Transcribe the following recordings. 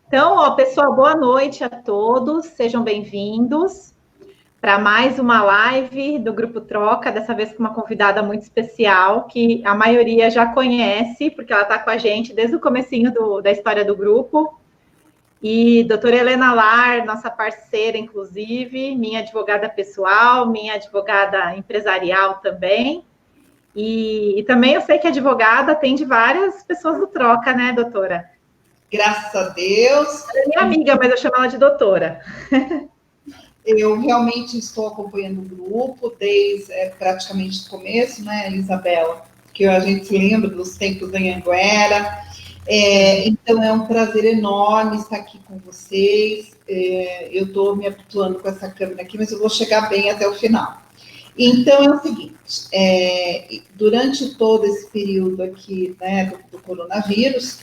Então, pessoal, boa noite a todos, sejam bem-vindos para mais uma live do Grupo Troca, dessa vez com uma convidada muito especial, que a maioria já conhece, porque ela está com a gente desde o comecinho da história do grupo. E doutora Helena Lar, nossa parceira, inclusive, minha advogada pessoal, minha advogada empresarial também. E também eu sei que advogada atende várias pessoas do Troca, né, doutora? Graças a Deus. É minha amiga, mas eu chamo ela de doutora. Eu realmente estou acompanhando o grupo desde praticamente o começo, né, Isabela? Que a gente se lembra dos tempos da Anhanguera. Então, é um prazer enorme estar aqui com vocês. Eu estou me habituando com essa câmera aqui, mas eu vou chegar bem até o final. Então, é o seguinte, durante todo esse período aqui, né, do coronavírus,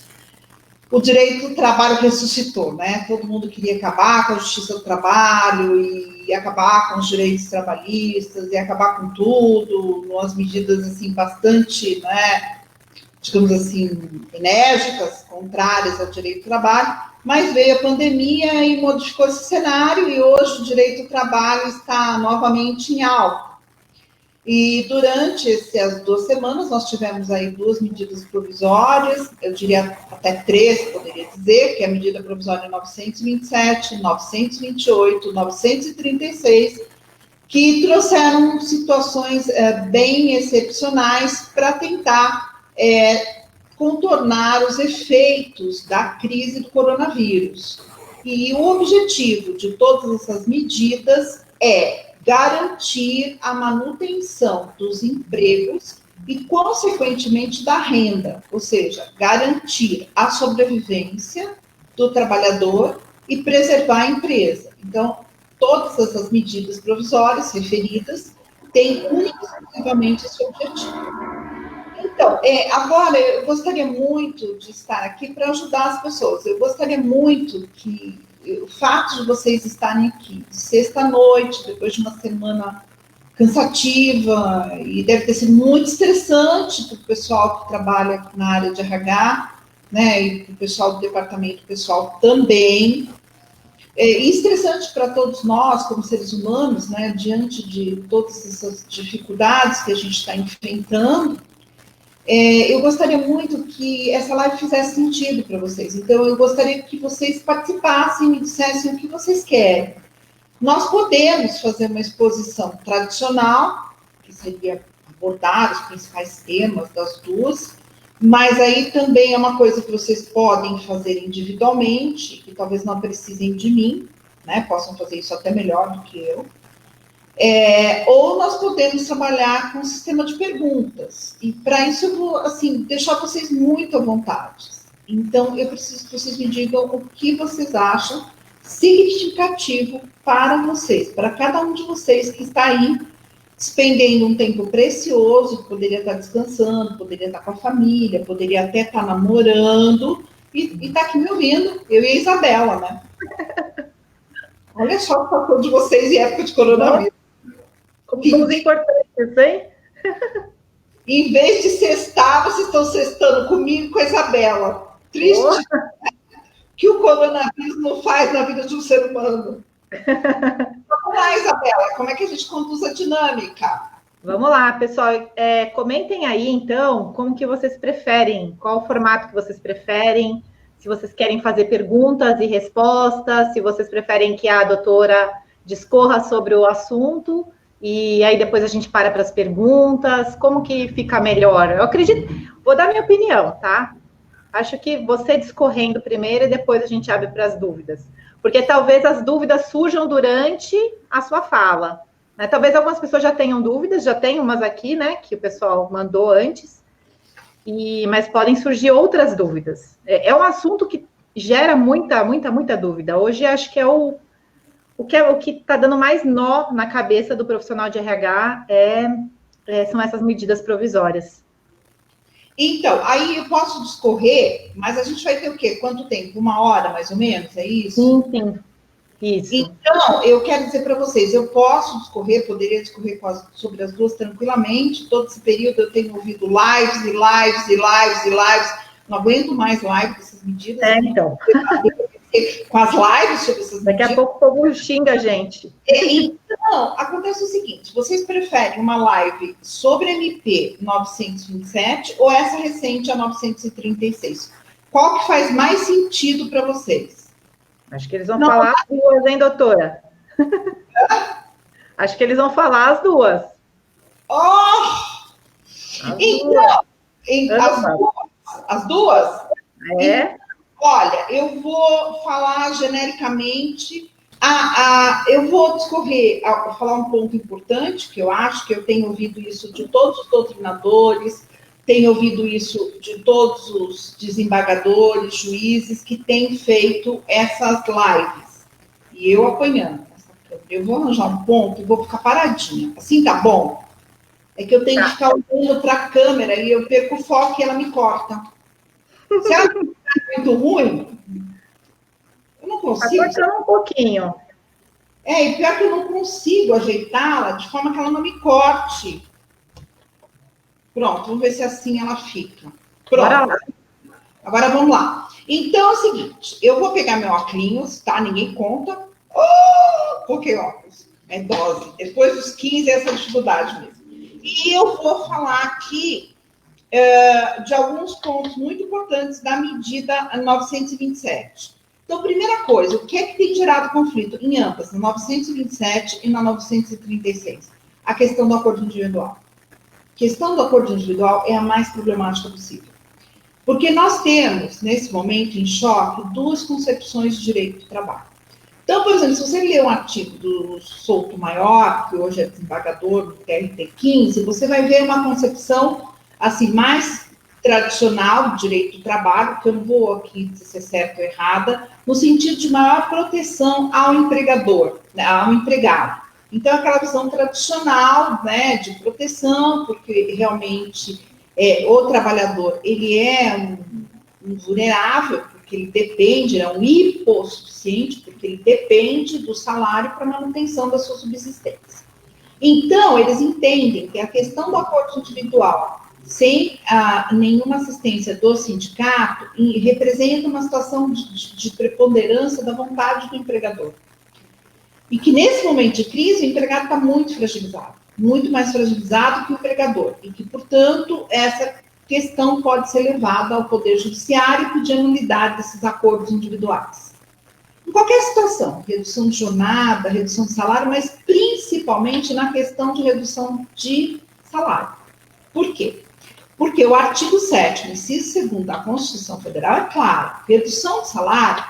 o direito do trabalho ressuscitou, né? Todo mundo queria acabar com a justiça do trabalho e acabar com os direitos trabalhistas e acabar com tudo, umas medidas, assim, bastante, né, digamos assim, enérgicas, contrárias ao direito do trabalho, mas veio a pandemia e modificou esse cenário e hoje o direito do trabalho está novamente em alta. E durante essas 2 semanas, nós tivemos aí 2 medidas provisórias, eu diria até 3, poderia dizer, que é a medida provisória 927, 928, 936, que trouxeram situações bem excepcionais para tentar contornar os efeitos da crise do coronavírus. E o objetivo de todas essas medidas é garantir a manutenção dos empregos e, consequentemente, da renda, ou seja, garantir a sobrevivência do trabalhador e preservar a empresa. Então, todas essas medidas provisórias referidas têm única e exclusivamente esse objetivo. Então, agora, eu gostaria muito de estar aqui para ajudar as pessoas. Eu gostaria muito que o fato de vocês estarem aqui de sexta-noite, depois de uma semana cansativa, e deve ter sido muito estressante para o pessoal que trabalha na área de RH, né, e para o pessoal do departamento pessoal também, e estressante para todos nós, como seres humanos, né, diante de todas essas dificuldades que a gente está enfrentando. Eu gostaria muito que essa live fizesse sentido para vocês. Então, eu gostaria que vocês participassem e me dissessem o que vocês querem. Nós podemos fazer uma exposição tradicional, que seria abordar os principais temas das duas, mas aí também é uma coisa que vocês podem fazer individualmente, que talvez não precisem de mim, né? Possam fazer isso até melhor do que eu. Ou nós podemos trabalhar com um sistema de perguntas. E para isso eu vou, assim, deixar vocês muito à vontade. Então, eu preciso que vocês me digam o que vocês acham significativo para vocês, para cada um de vocês que está aí despendendo um tempo precioso, que poderia estar descansando, poderia estar com a família, poderia até estar namorando, e está aqui me ouvindo, eu e a Isabela, né? Olha só o fator de vocês em época de coronavírus. Como somos importantes, hein? Em vez de sextar, vocês estão sextando comigo e com a Isabela. Triste que o coronavírus não faz na vida de um ser humano. Vamos lá, Isabela, como é que a gente conduz a dinâmica? Vamos lá, pessoal. Comentem aí, então, como que vocês preferem, qual o formato que vocês preferem, se vocês querem fazer perguntas e respostas, se vocês preferem que a doutora discorra sobre o assunto, e aí depois a gente para as perguntas, como que fica melhor? Eu acredito, vou dar minha opinião, tá? Acho que você discorrendo primeiro e depois a gente abre para as dúvidas. Porque talvez as dúvidas surjam durante a sua fala, né? Talvez algumas pessoas já tenham dúvidas, já tem umas aqui, né, que o pessoal mandou antes, mas podem surgir outras dúvidas. É um assunto que gera muita dúvida. Hoje acho que o que está dando mais nó na cabeça do profissional de RH são essas medidas provisórias. Então, aí eu posso discorrer, mas a gente vai ter o quê? Quanto tempo? 1 hora, mais ou menos? É isso? Sim. Isso. Então, eu quero dizer para vocês, eu poderia discorrer sobre as duas tranquilamente. Todo esse período eu tenho ouvido lives e lives e lives e lives. Não aguento mais live dessas medidas. Então. Com as lives sobre essas Daqui medidas. a pouco o povo xinga a gente. Então, acontece o seguinte, vocês preferem uma live sobre MP 927 ou essa recente, a 936? Qual que faz mais sentido para vocês? Acho que eles vão falar as duas, hein, doutora? Acho que eles vão falar as duas. As duas? É. Olha, eu vou falar genericamente. Eu vou discorrer, falar um ponto importante, que eu acho que eu tenho ouvido isso de todos os doutrinadores, tenho ouvido isso de todos os desembargadores, juízes que têm feito essas lives. E eu apanhando. Eu vou arranjar um ponto e vou ficar paradinha. Assim tá bom? É que eu tenho que ficar olhando para a câmera e eu perco o foco e ela me corta. Se ela ficar muito ruim, eu não consigo. Tá cortando um pouquinho. E pior que eu não consigo ajeitá-la de forma que ela não me corte. Pronto, vamos ver se assim ela fica. Pronto. Agora vamos lá. Então é o seguinte, eu vou pegar meu óculos, tá? Ninguém conta. Coloquei óculos. É dose. Depois dos 15 é essa dificuldade mesmo. E eu vou falar aqui de alguns pontos muito importantes da medida 927. Então, primeira coisa, o que é que tem gerado conflito em ambas, na 927 e na 936? A questão do acordo individual. A questão do acordo individual é a mais problemática possível. Porque nós temos, nesse momento, em choque, duas concepções de direito do trabalho. Então, por exemplo, se você ler um artigo do Souto Maior, que hoje é desembargador do TRT 15, você vai ver uma concepção assim, mais tradicional do direito do trabalho, que eu não vou aqui dizer se é certo ou errada, no sentido de maior proteção ao empregador, né, ao empregado. Então, aquela visão tradicional, né, de proteção, porque realmente o trabalhador, ele é um vulnerável, porque ele depende, é um hipossuficiente, porque ele depende do salário para a manutenção da sua subsistência. Então, eles entendem que a questão do acordo individual, sem nenhuma assistência do sindicato, representa uma situação de preponderância da vontade do empregador. E que nesse momento de crise, o empregado está muito fragilizado, muito mais fragilizado que o empregador. E que, portanto, essa questão pode ser levada ao Poder Judiciário e pedir a nulidade desses acordos individuais. Em qualquer situação, redução de jornada, redução de salário, mas principalmente na questão de redução de salário. Por quê? Porque o artigo 7º, inciso 2º da Constituição Federal é claro, redução de salário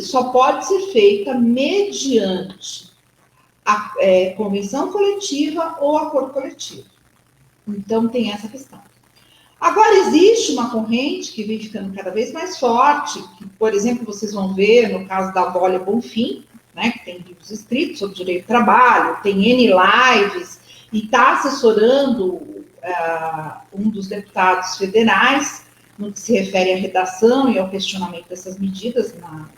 só pode ser feita mediante a convenção coletiva ou acordo coletivo. Então, tem essa questão. Agora, existe uma corrente que vem ficando cada vez mais forte, que, por exemplo, vocês vão ver no caso da Bolia Bonfim, né, que tem livros escritos sobre direito do trabalho, tem N lives, e está assessorando um dos deputados federais no que se refere à redação e ao questionamento dessas medidas na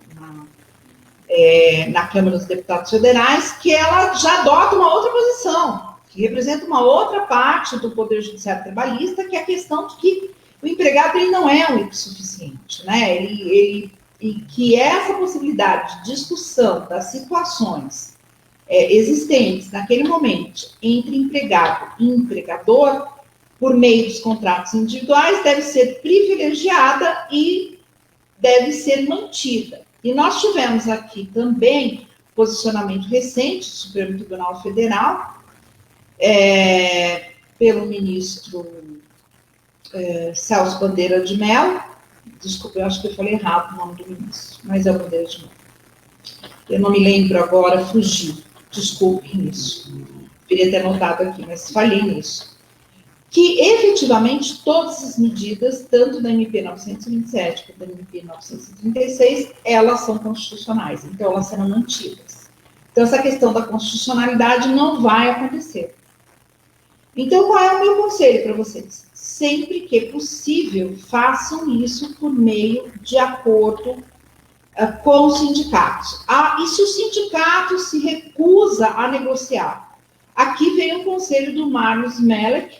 Câmara dos Deputados Federais, que ela já adota uma outra posição, que representa uma outra parte do Poder Judiciário Trabalhista, que é a questão de que o empregado ele não é um hipossuficiente, né? E que essa possibilidade de discussão das situações existentes naquele momento entre empregado e empregador, por meio dos contratos individuais, deve ser privilegiada e deve ser mantida. E nós tivemos aqui também posicionamento recente do Supremo Tribunal Federal, pelo ministro Celso Bandeira de Mello. Desculpa, eu acho que eu falei errado o nome do ministro, mas é o Bandeira de Mello. Eu não me lembro agora, fugi. Desculpe nisso. Deveria ter anotado aqui, mas falhei nisso. Que, efetivamente, todas as medidas, tanto da MP 927 quanto da MP 936, elas são constitucionais, então elas serão mantidas. Então, essa questão da constitucionalidade não vai acontecer. Então, qual é o meu conselho para vocês? Sempre que possível, façam isso por meio de acordo com os sindicatos. E se o sindicato se recusa a negociar? Aqui vem o conselho do Marlos Melek,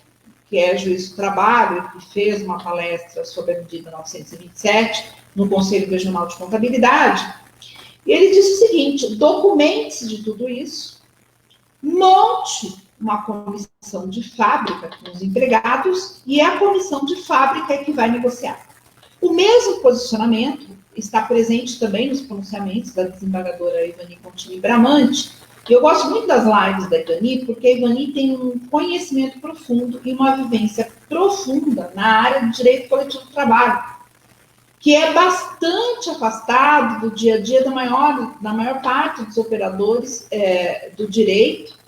que é juiz do trabalho, que fez uma palestra sobre a medida 927 no Conselho Regional de Contabilidade. E ele disse o seguinte: documente-se de tudo isso, monte uma comissão de fábrica com os empregados e é a comissão de fábrica que vai negociar. O mesmo posicionamento está presente também nos pronunciamentos da desembargadora Ivani Contini Bramante. E eu gosto muito das lives da Ivani, porque a Ivani tem um conhecimento profundo e uma vivência profunda na área do direito coletivo do trabalho, que é bastante afastado do dia a dia da maior parte dos operadores do direito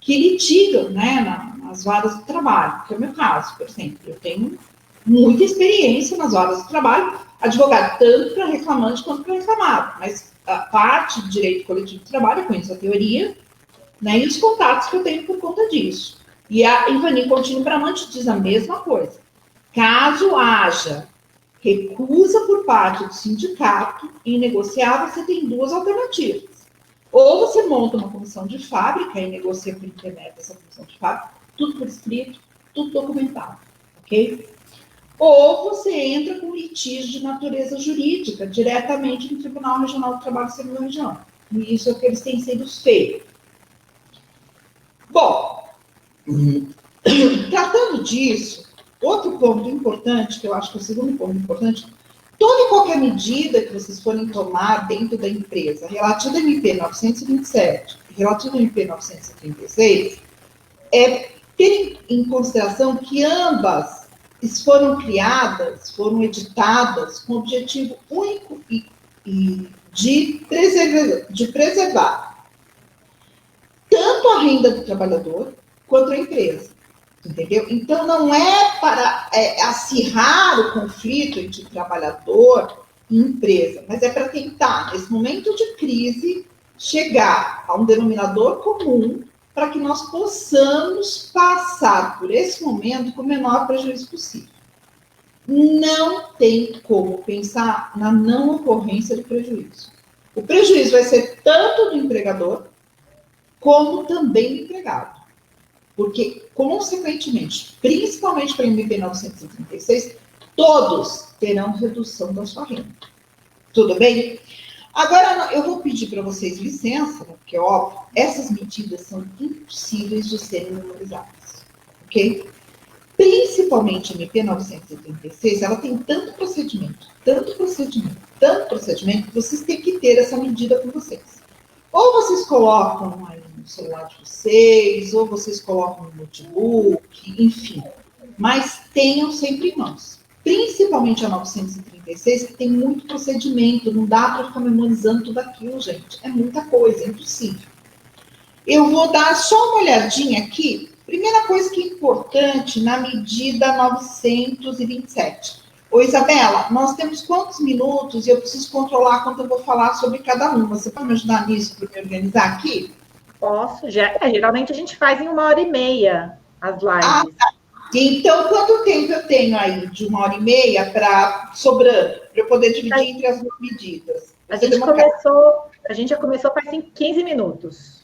que litigam, né, nas varas do trabalho, que é o meu caso, por exemplo. Eu tenho muita experiência nas varas do trabalho, advogado tanto para reclamante quanto para reclamado, mas a parte do direito coletivo do trabalho, eu conheço a teoria, né, e os contatos que eu tenho por conta disso. E a Ivani Contini Bramante diz a mesma coisa. Caso haja recusa por parte do sindicato em negociar, você tem duas alternativas. Ou você monta uma comissão de fábrica e negocia por internet essa comissão de fábrica, tudo por escrito, tudo documentado, ok? Ou você entra com litígio de natureza jurídica diretamente no Tribunal Regional do Trabalho da Segunda Região. E isso é o que eles têm sido feitos. Bom, tratando disso, outro ponto importante, que eu acho que é o segundo ponto importante, toda e qualquer medida que vocês forem tomar dentro da empresa, relativa ao MP 927, relativa ao MP 936, ter em consideração que ambas foram criadas, foram editadas com o objetivo único de preservar tanto a renda do trabalhador quanto a empresa. Entendeu? Então, não é para acirrar o conflito entre trabalhador e empresa, mas é para tentar, nesse momento de crise, chegar a um denominador comum para que nós possamos passar por esse momento com o menor prejuízo possível. Não tem como pensar na não ocorrência de prejuízo. O prejuízo vai ser tanto do empregador como também do empregado. Porque, consequentemente, principalmente pelo MP 936, todos terão redução da sua renda. Tudo bem? Agora, eu vou pedir para vocês licença, porque, óbvio, essas medidas são impossíveis de serem memorizadas. Ok? Principalmente a MP 936, ela tem tanto procedimento, que vocês têm que ter essa medida com vocês. Ou vocês colocam aí no celular de vocês, ou vocês colocam no notebook, enfim. Mas tenham sempre em mãos. Principalmente a 936, que tem muito procedimento, não dá para ficar memorizando tudo aquilo, gente. É muita coisa, é impossível. Eu vou dar só uma olhadinha aqui. Primeira coisa que é importante na medida 927. Ô, Isabela, nós temos quantos minutos e eu preciso controlar quanto eu vou falar sobre cada uma. Você pode me ajudar nisso para me organizar aqui? Posso. Geralmente a gente faz em 1h30 as lives. Tá. Então, quanto tempo eu tenho aí de 1h30 sobrando, para eu poder dividir entre as duas medidas? A gente já começou faz 15 minutos.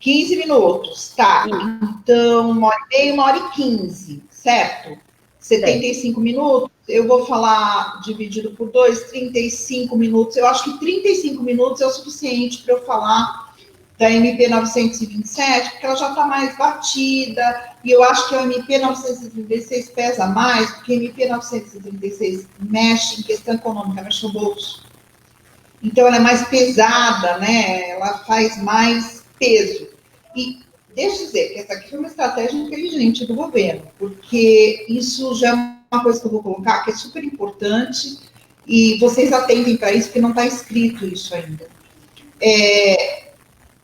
15 minutos, tá. Então, 1h30, 1h15, certo? 75 minutos, eu vou falar dividido por 2, 35 minutos. Eu acho que 35 minutos é o suficiente para eu falar da MP 927, porque ela já está mais batida, e eu acho que a MP 936 pesa mais, porque a MP 936 mexe em questão econômica, mexe no bolso. Então, ela é mais pesada, né? Ela faz mais peso. E deixa eu dizer que essa aqui foi uma estratégia inteligente do governo, porque isso já é uma coisa que eu vou colocar, que é super importante, e vocês atentem para isso, porque não está escrito isso ainda.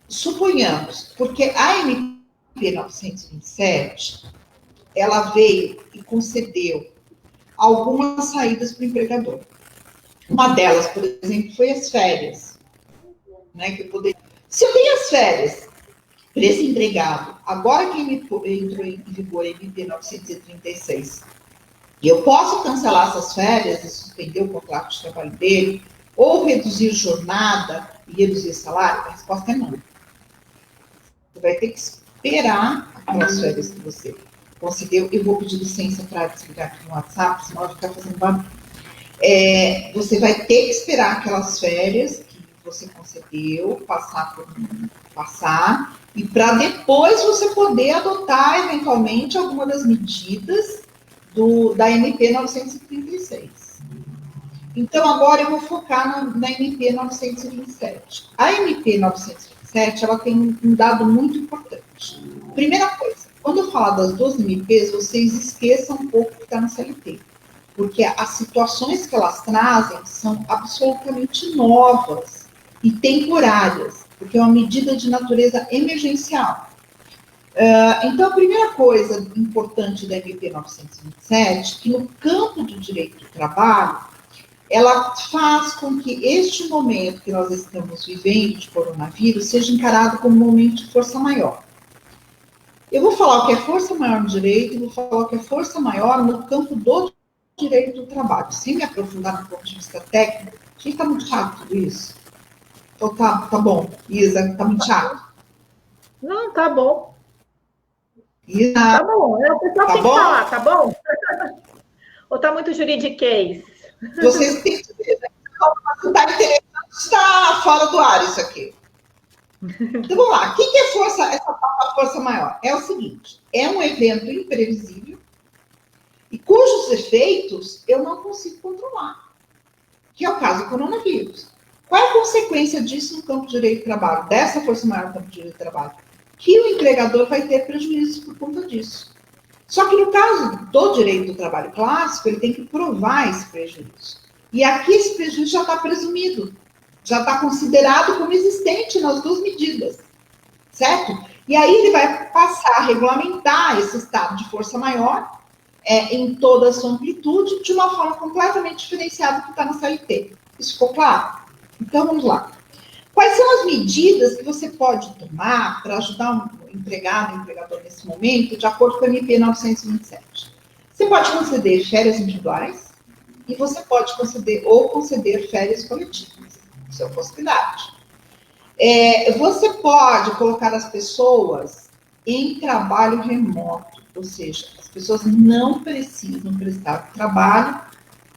Suponhamos, porque a MP 927, ela veio e concedeu algumas saídas para o empregador. Uma delas, por exemplo, foi as férias. Né, que eu poderia... Se eu tenho as férias para esse empregado, agora que entrou em vigor a MP 936, e eu posso cancelar essas férias e suspender o contrato de trabalho dele, ou reduzir jornada e reduzir salário? A resposta é não. Você vai ter que esperar aquelas férias que você concedeu. Eu vou pedir licença para desligar aqui no WhatsApp, senão vai ficar fazendo barulho. Você vai ter que esperar aquelas férias que você concedeu, passar, e para depois você poder adotar, eventualmente, alguma das medidas da MP 936. Então, agora eu vou focar na MP 927. A MP 927, ela tem um dado muito importante. Primeira coisa, quando eu falar das duas MPs, vocês esqueçam um pouco que está no CLT. Porque as situações que elas trazem são absolutamente novas e temporárias, porque é uma medida de natureza emergencial. Então, a primeira coisa importante da MP 927, que no campo do direito do trabalho, ela faz com que este momento que nós estamos vivendo de coronavírus seja encarado como um momento de força maior. Eu vou falar o que é força maior no direito e vou falar o que é força maior no campo do direito do trabalho, sem me aprofundar no ponto de vista técnico. Gente, está muito chato tudo isso? Então tá bom. Isa, está muito chato? Não, tá bom. Isa, tá bom. O pessoal tá tem bom? que falar, tá bom? Ou tá muito juridiquês? Vocês têm que ver. Não está interessante, está fora do ar isso aqui. Então vamos lá. O que é essa força maior? É o seguinte: é um evento imprevisível e cujos efeitos eu não consigo controlar, que é o caso do coronavírus. Qual é a consequência disso no campo de direito do trabalho, dessa força maior no campo de direito do trabalho? Que o empregador vai ter prejuízo por conta disso. Só que no caso do direito do trabalho clássico, ele tem que provar esse prejuízo. E aqui esse prejuízo já está presumido, já está considerado como existente nas duas medidas, certo? E aí ele vai passar a regulamentar esse estado de força maior em toda a sua amplitude, de uma forma completamente diferenciada do que está na CLT. Isso ficou claro? Então, vamos lá. Quais são as medidas que você pode tomar para ajudar o empregado, o empregador nesse momento, de acordo com a MP 927? Você pode conceder férias individuais e você pode conceder férias coletivas. Isso é uma possibilidade. Você pode colocar as pessoas em trabalho remoto, ou seja, as pessoas não precisam prestar trabalho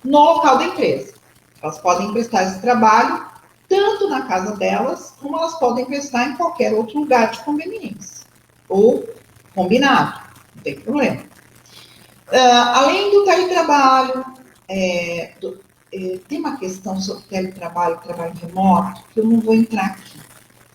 no local da empresa. Elas podem prestar esse trabalho tanto na casa delas, como elas podem prestar em qualquer outro lugar de conveniência. Ou combinado, não tem problema. Além do teletrabalho, tem uma questão sobre teletrabalho, trabalho remoto, que eu não vou entrar aqui.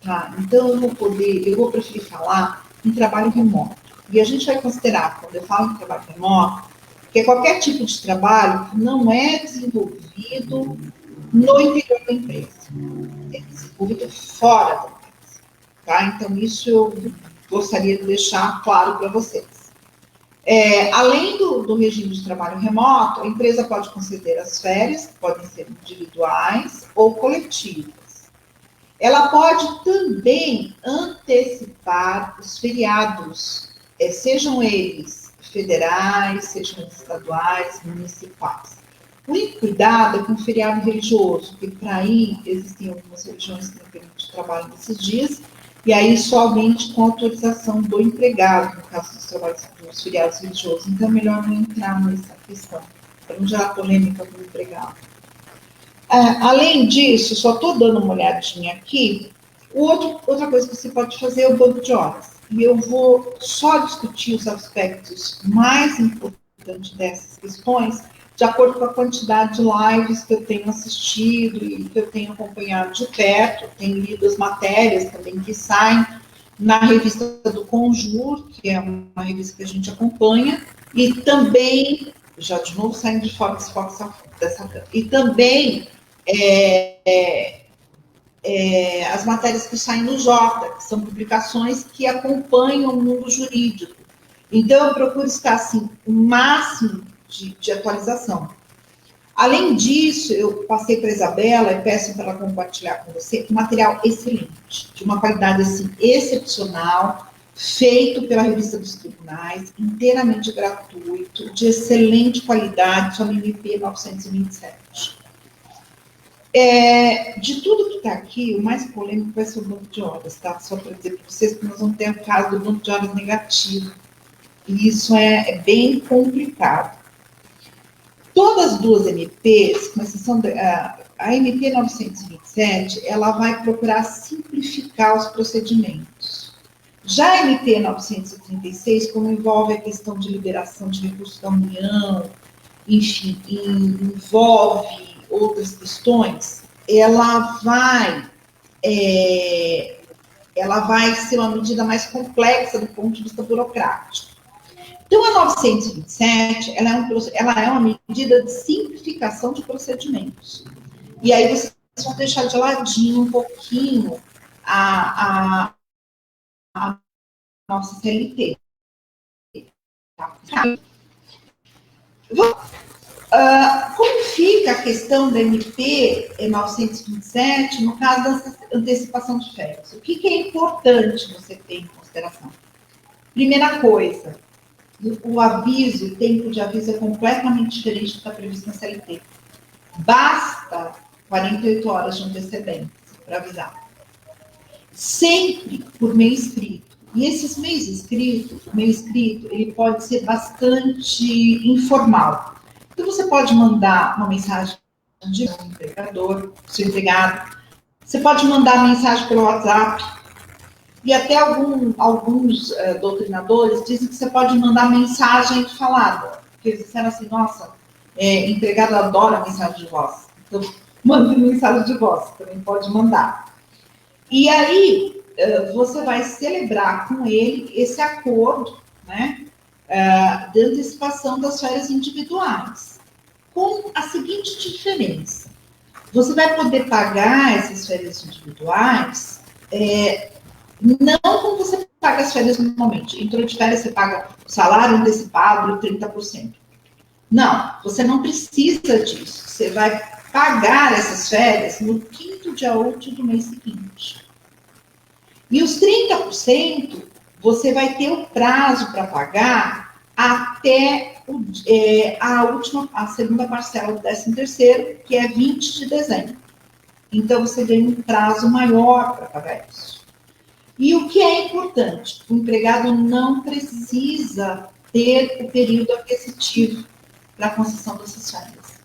Tá? Então, eu vou preferir falar em trabalho remoto. E a gente vai considerar, quando eu falo em trabalho remoto, que é qualquer tipo de trabalho que não é desenvolvido no interior da empresa. É desenvolvido fora da empresa. Tá? Então, isso eu gostaria de deixar claro para vocês. Além do regime de trabalho remoto, a empresa pode conceder as férias, que podem ser individuais ou coletivas. Ela pode também antecipar os feriados, sejam eles federais, sejam eles estaduais, municipais. O cuidado é com o feriado religioso, porque para aí existem algumas religiões que não permitem trabalho nesses dias, e aí somente com autorização do empregado, no caso dos feriados religiosos. Então é melhor não entrar nessa questão, para não gerar polêmica com o empregado. Além disso, só estou dando uma olhadinha aqui, outra coisa que você pode fazer é o banco de horas. E eu vou só discutir os aspectos mais importantes dessas questões de acordo com a quantidade de lives que eu tenho assistido e que eu tenho acompanhado de perto. Tenho lido as matérias também que saem na revista do Conjur, que é uma revista que a gente acompanha, e também, já de novo saindo de fora dessa e também as matérias que saem no Jota, que são publicações que acompanham o mundo jurídico. Então, eu procuro estar, assim, o máximo de atualização. Além disso, eu passei para a Isabela e peço para ela compartilhar com você um material excelente, de uma qualidade, assim, excepcional, feito pela Revista dos Tribunais, inteiramente gratuito, de excelente qualidade, só no MP 927. De tudo que está aqui, o mais polêmico vai ser o banco de horas, tá? Só para dizer para vocês que nós vamos ter o caso do banco de horas negativo. E isso é bem complicado. Todas as duas MPs, com exceção a MP 927, ela vai procurar simplificar os procedimentos. Já a MP 936, como envolve a questão de liberação de recursos da União, enfim, envolve outras questões, ela vai ser uma medida mais complexa do ponto de vista burocrático. Então, a 927, ela é uma medida de simplificação de procedimentos. E aí, vocês vão deixar de ladinho um pouquinho a nossa CLT. Tá? Como fica a questão da MP 927 no caso da antecipação de férias? O que é importante você ter em consideração? Primeira coisa, o aviso, o tempo de aviso é completamente diferente do que está previsto na CLT. Basta 48 horas de antecedência para avisar. Sempre por meio escrito. E esses meios escritos, ele pode ser bastante informal. Então, você pode mandar uma mensagem de um empregador, seu empregado. Você pode mandar mensagem pelo WhatsApp. E até alguns doutrinadores dizem que você pode mandar mensagem falada. Porque eles disseram assim, nossa, empregado adora mensagem de voz. Então, mande mensagem de voz, também pode mandar. E aí, você vai celebrar com ele esse acordo, né, de antecipação das férias individuais. Com a seguinte diferença. Você vai poder pagar essas férias individuais não como você paga as férias normalmente. Entrou de férias, você paga o salário antecipado de 30%. Não, você não precisa disso. Você vai pagar essas férias no 5º dia útil do mês seguinte. E os 30%, você vai ter o prazo para pagar até a segunda parcela do 13º, que é 20 de dezembro. Então, você tem um prazo maior para pagar isso. E o que é importante? O empregado não precisa ter o período aquisitivo para a concessão dessas férias.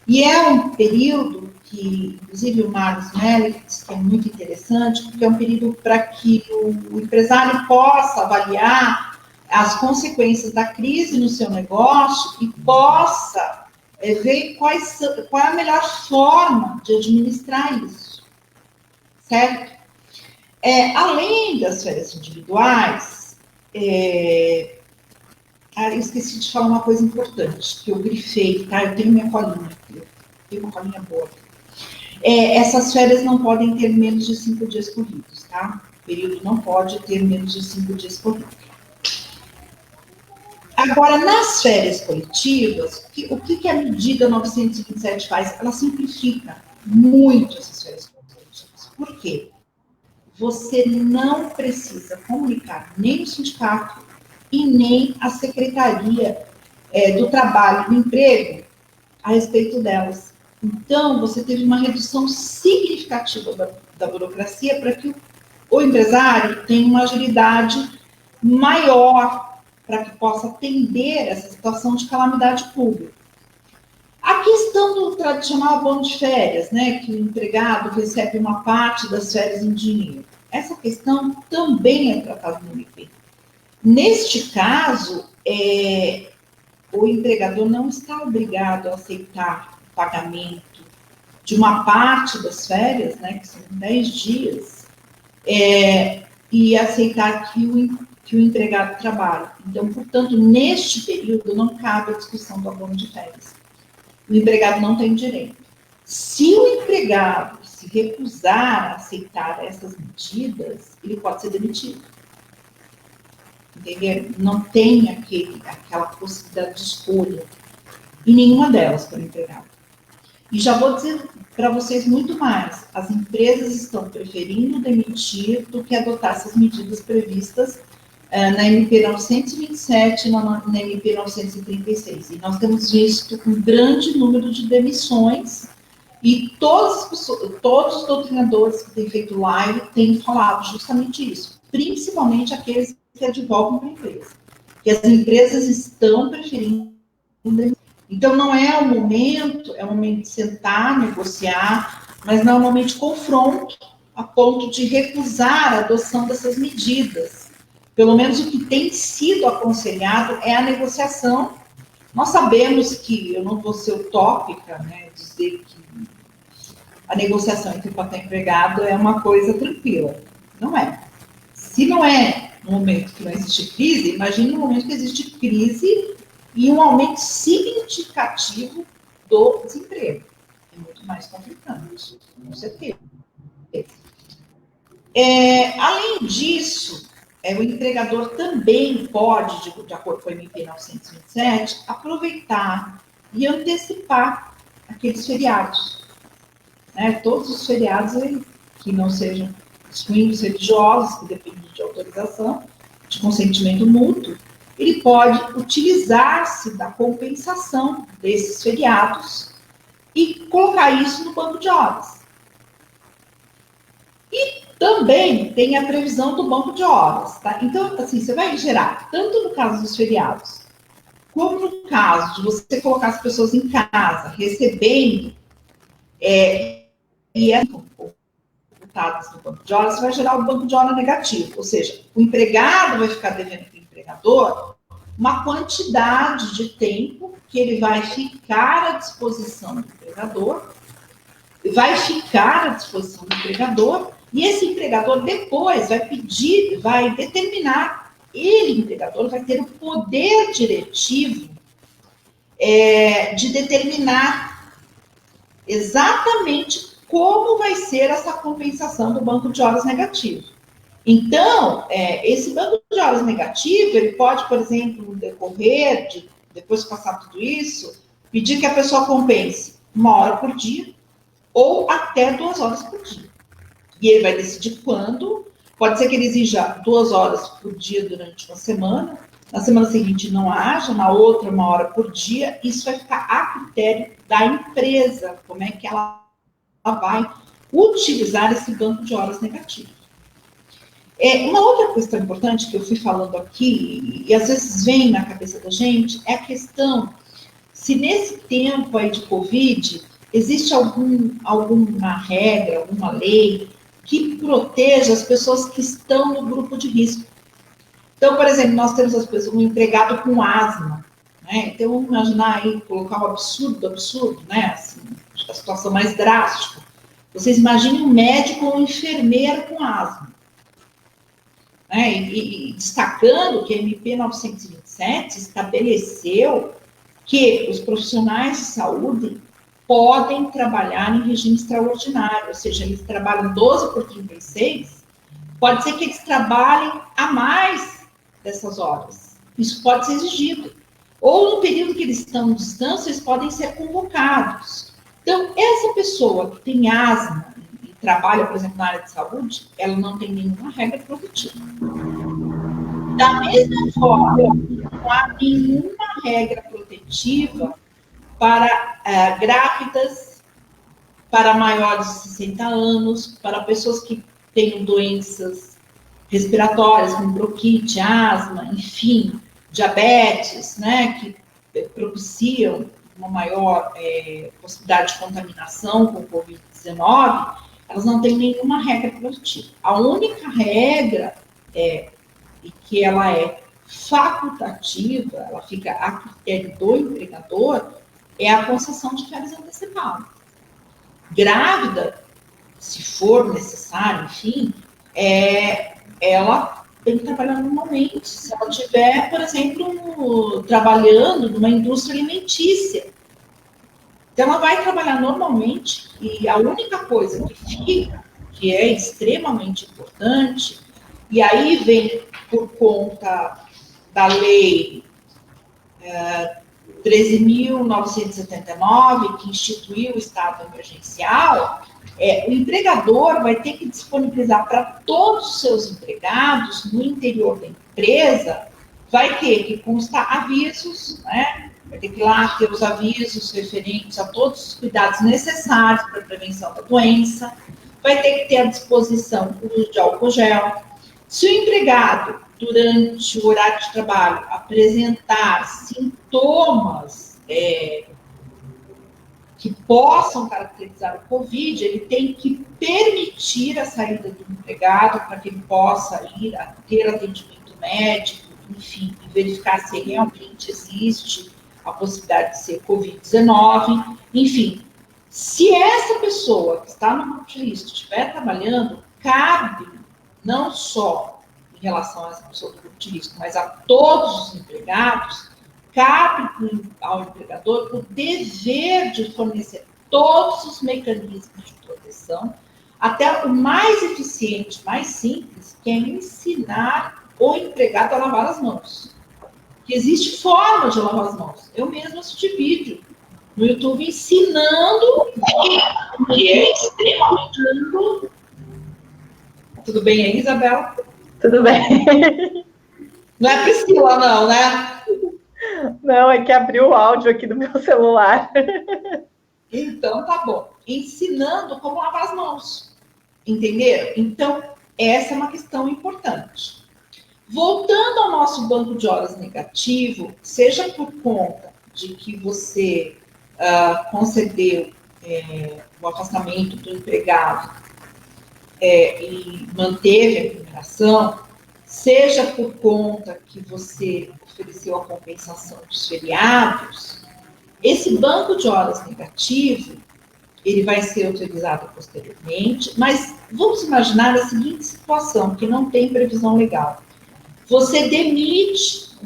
E é um período que, inclusive, o Marcos Melli disse que é muito interessante, porque é um período para que o empresário possa avaliar as consequências da crise no seu negócio e possa ver qual é a melhor forma de administrar isso, certo? Além das férias individuais, eu esqueci de falar uma coisa importante, que eu grifei, tá? Eu tenho minha colinha aqui, tenho uma colinha boa. Essas férias não podem ter menos de 5 dias corridos, tá? O período não pode ter menos de 5 dias corridos. Agora, nas férias coletivas, o que a medida 927 faz? Ela simplifica muito essas férias coletivas. Por quê? Você não precisa comunicar nem o sindicato e nem a Secretaria do Trabalho e do Emprego a respeito delas. Então, você teve uma redução significativa da burocracia para que o empresário tenha uma agilidade maior para que possa atender essa situação de calamidade pública. A questão do tradicional abono de férias, né, que o empregado recebe uma parte das férias em dinheiro, essa questão também é tratada no MP. Neste caso, o empregador não está obrigado a aceitar o pagamento de uma parte das férias, né, que são 10 dias, e aceitar que o empregado trabalhe. Então, portanto, neste período não cabe a discussão do abono de férias. O empregado não tem direito. Se o empregado se recusar a aceitar essas medidas, ele pode ser demitido. Entendeu? Não tem aquela possibilidade de escolha em nenhuma delas para o empregado. E já vou dizer para vocês muito mais. As empresas estão preferindo demitir do que adotar essas medidas previstas na MP 927 e na MP 936. E nós temos visto um grande número de demissões E todos os doutrinadores que têm feito live têm falado justamente isso, principalmente aqueles que advogam para a empresa, que as empresas estão preferindo. Então, não é o momento, é o momento de sentar, negociar, mas não é o momento de confronto, a ponto de recusar a adoção dessas medidas. Pelo menos o que tem sido aconselhado é a negociação. Nós sabemos que, eu não vou ser utópica, né, dizer que a negociação entre patrão e empregado é uma coisa tranquila. Não é. Se não é no momento que não existe crise, imagine no momento que existe crise e um aumento significativo do desemprego. É muito mais complicado, isso, com certeza. Além disso, o empregador também pode, de acordo com a MP 927, aproveitar e antecipar aqueles feriados. Todos os feriados que não sejam domingos religiosos, que dependem de autorização, de consentimento mútuo, ele pode utilizar-se da compensação desses feriados e colocar isso no banco de horas. E também tem a previsão do banco de horas, tá? Então, assim, você vai gerar, tanto no caso dos feriados, como no caso de você colocar as pessoas em casa, recebendo, computadas no banco de horas, você vai gerar o banco de hora negativo, ou seja, o empregado vai ficar devendo para o empregador uma quantidade de tempo que ele vai ficar à disposição do empregador, e esse empregador depois vai determinar, ele, empregador, vai ter o poder diretivo de determinar exatamente como vai ser essa compensação do banco de horas negativo. Então, esse banco de horas negativo, ele pode, por exemplo, no decorrer, depois de passar tudo isso, pedir que a pessoa compense 1 hora por dia ou até 2 horas por dia. E ele vai decidir quando. Pode ser que ele exija 2 horas por dia durante uma semana, na semana seguinte não haja, na outra 1 hora por dia. Isso vai ficar a critério da empresa, como é que ela vai utilizar esse banco de horas negativo. Uma outra questão importante que eu fui falando aqui, e às vezes vem na cabeça da gente, é a questão se nesse tempo aí de Covid existe alguma regra, alguma lei que proteja as pessoas que estão no grupo de risco. Então, por exemplo, nós temos um empregado com asma, né? Então, vamos imaginar aí, colocar o absurdo, né? Assim, a situação mais drástica. Vocês imaginem um médico ou um enfermeiro com asma. E destacando que a MP 927 estabeleceu que os profissionais de saúde podem trabalhar em regime extraordinário, ou seja, eles trabalham 12 por 36, pode ser que eles trabalhem a mais dessas horas. Isso pode ser exigido. Ou no período que eles estão em distância, eles podem ser convocados. Então, essa pessoa que tem asma e trabalha, por exemplo, na área de saúde, ela não tem nenhuma regra protetiva. Da mesma forma, não há nenhuma regra protetiva para grávidas, para maiores de 60 anos, para pessoas que tenham doenças respiratórias, como bronquite, asma, enfim, diabetes, né, que propiciam uma maior possibilidade de contaminação com o Covid-19, elas não têm nenhuma regra protetiva. A única regra e que ela é facultativa, ela fica a critério do empregador, é a concessão de férias antecipadas. Grávida, se for necessário, enfim, ela tem que trabalhar normalmente. Se ela estiver, por exemplo, trabalhando numa indústria alimentícia, então ela vai trabalhar normalmente e a única coisa que fica, que é extremamente importante, e aí vem por conta da lei 13.979, que instituiu o estado emergencial, o empregador vai ter que disponibilizar para todos os seus empregados no interior da empresa, vai ter que constar avisos, né, vai ter que ir lá ter os avisos referentes a todos os cuidados necessários para a prevenção da doença, vai ter que ter à disposição o uso de álcool gel. Se o empregado, durante o horário de trabalho, apresentar sintomas que possam caracterizar o Covid, ele tem que permitir a saída do empregado para que ele possa ir a ter atendimento médico, enfim, e verificar se realmente existe a possibilidade de ser Covid-19. Enfim, se essa pessoa que está no grupo de risco estiver trabalhando, cabe não só em relação a essa pessoa do grupo de risco, mas a todos os empregados, cabe ao empregador o dever de fornecer todos os mecanismos de proteção, até o mais eficiente, mais simples, que é ensinar o empregado a lavar as mãos. Que existe forma de lavar as mãos. Eu mesmo assisti vídeo no YouTube ensinando, que é extremamente... Tudo bem aí, Isabela? Tudo bem. Não é Priscila, não, né? Não, é que abriu o áudio aqui do meu celular. Então, tá bom. Ensinando como lavar as mãos. Entenderam? Então, essa é uma questão importante. Voltando ao nosso banco de horas negativo, seja por conta de que você concedeu o afastamento do empregado e manteve a remuneração, seja por conta que você ofereceu a compensação dos feriados, esse banco de horas negativo, ele vai ser utilizado posteriormente, mas vamos imaginar a seguinte situação, que não tem previsão legal. Você demite,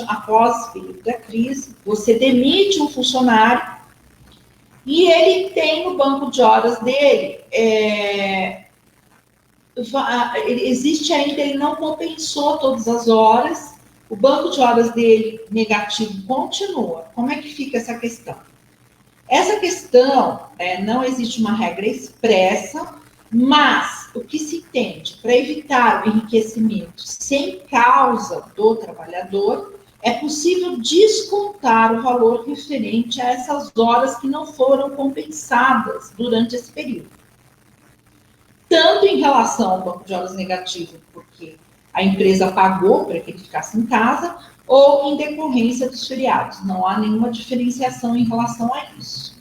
após o período da crise, você demite um funcionário e ele tem no banco de horas dele, existe ainda, ele não compensou todas as horas, o banco de horas dele negativo continua. Como é que fica essa questão? Essa questão, não existe uma regra expressa, mas o que se entende para evitar o enriquecimento sem causa do trabalhador, é possível descontar o valor referente a essas horas que não foram compensadas durante esse período. Tanto em relação ao banco de horas negativo, porque a empresa pagou para que ele ficasse em casa, ou em decorrência dos feriados. Não há nenhuma diferenciação em relação a isso.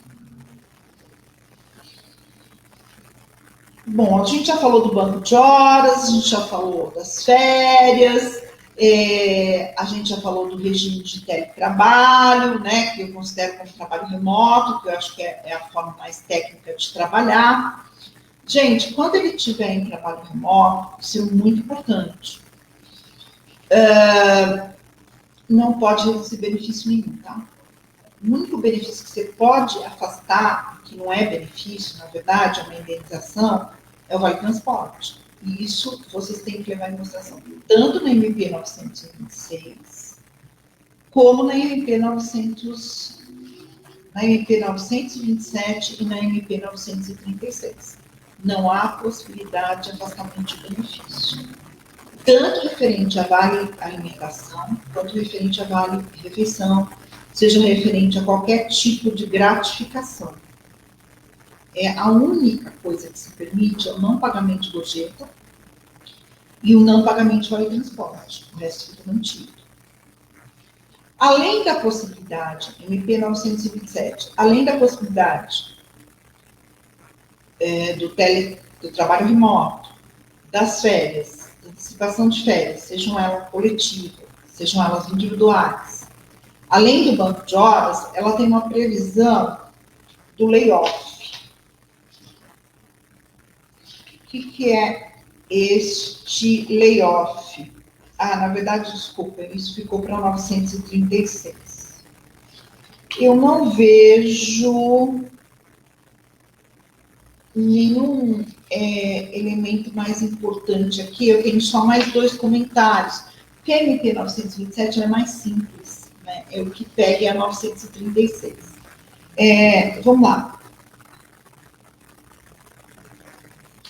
Bom, a gente já falou do banco de horas, a gente já falou das férias, a gente já falou do regime de teletrabalho, né, que eu considero como trabalho remoto, que eu acho que é a forma mais técnica de trabalhar. Gente, quando ele estiver em trabalho remoto, isso é muito importante. Não pode reduzir benefício nenhum, tá? O único benefício que você pode afastar, que não é benefício, na verdade, é uma indenização, é o vale transporte. E isso vocês têm que levar em consideração, tanto na MP 926, como na MP 927 e na MP 936. Não há possibilidade de afastamento de benefício. Tanto referente a vale alimentação, quanto referente a vale refeição, seja referente a qualquer tipo de gratificação. A única coisa que se permite é o não pagamento de gorjeta e o não pagamento de vale transporte. O resto fica mantido. Além da possibilidade, MP 927, além da possibilidade do trabalho remoto, das férias, da antecipação de férias, sejam elas coletivas, sejam elas individuais, além do banco de horas, ela tem uma previsão do layoff. O que é este layoff? Na verdade, desculpa, isso ficou para 936. Eu não vejo nenhum elemento mais importante aqui. Eu tenho só mais 2 comentários. Porque a MP 927 é mais simples, né? É o que pega a 936. Vamos lá.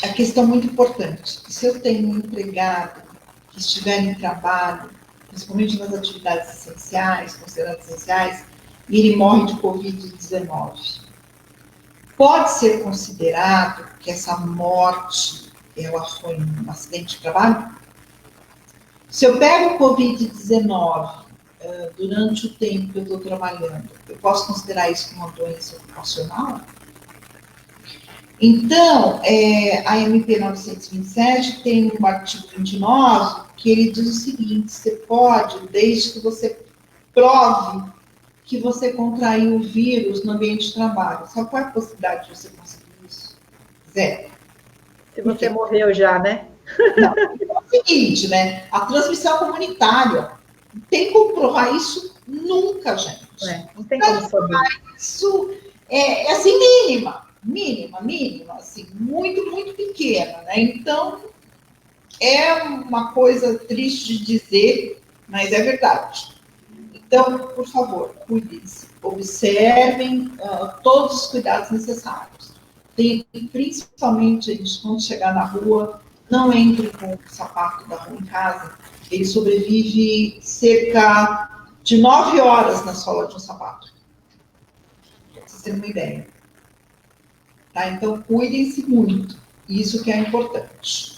A questão muito importante. Se eu tenho um empregado que estiver em trabalho, principalmente nas atividades essenciais, consideradas essenciais, e ele morre de Covid-19. Pode ser considerado que essa morte, ela foi um acidente de trabalho? Se eu pego o Covid-19 durante o tempo que eu estou trabalhando, eu posso considerar isso como uma doença ocupacional? Então, a MP 927 tem um artigo 29 que ele diz o seguinte: você pode, desde que você prove que você contraiu o vírus no ambiente de trabalho. Só qual é a possibilidade de você conseguir isso? Zero. Se você morreu já, né? Não, é o seguinte, né? A transmissão comunitária, tem como provar isso? Nunca, gente. Não tem como saber. Isso é assim, mínima, assim, muito, muito pequena, né? Então, é uma coisa triste de dizer, mas é verdade. Então, por favor, cuidem-se, observem todos os cuidados necessários. Principalmente, gente, quando chegar na rua, não entre com o sapato da rua em casa. Ele sobrevive cerca de 9 horas na sola de um sapato. Para vocês terem uma ideia. Tá? Então, cuidem-se muito. Isso que é importante.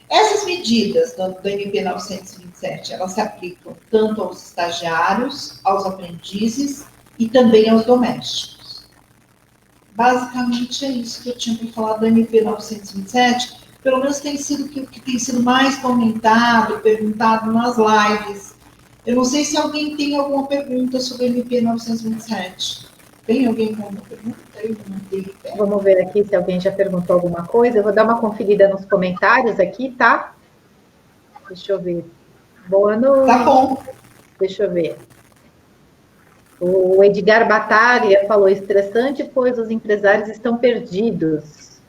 Essas medidas do MP 927, elas se aplicam tanto aos estagiários, aos aprendizes e também aos domésticos. Basicamente é isso que eu tinha para falar do MP 927, pelo menos tem sido o que tem sido mais comentado, perguntado nas lives. Eu não sei se alguém tem alguma pergunta sobre o MP 927. Tem alguém com alguma pergunta? Vamos ver aqui se alguém já perguntou alguma coisa. Eu vou dar uma conferida nos comentários aqui, tá? Deixa eu ver. Boa noite. Tá bom. Deixa eu ver. O Edgar Batalha falou: estressante, pois os empresários estão perdidos.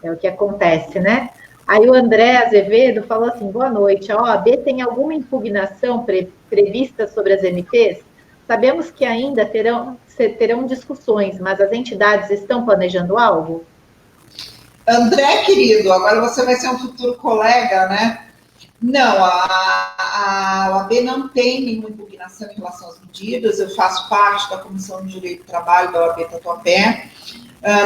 É o que acontece, né? Aí o André Azevedo falou assim: boa noite. A OAB tem alguma impugnação prevista sobre as MPs? Sabemos que ainda terão discussões, mas as entidades estão planejando algo? André, querido, agora você vai ser um futuro colega, né? Não, a OAB não tem nenhuma impugnação em relação às medidas. Eu faço parte da Comissão de Direito do Trabalho da OAB Tatuapé.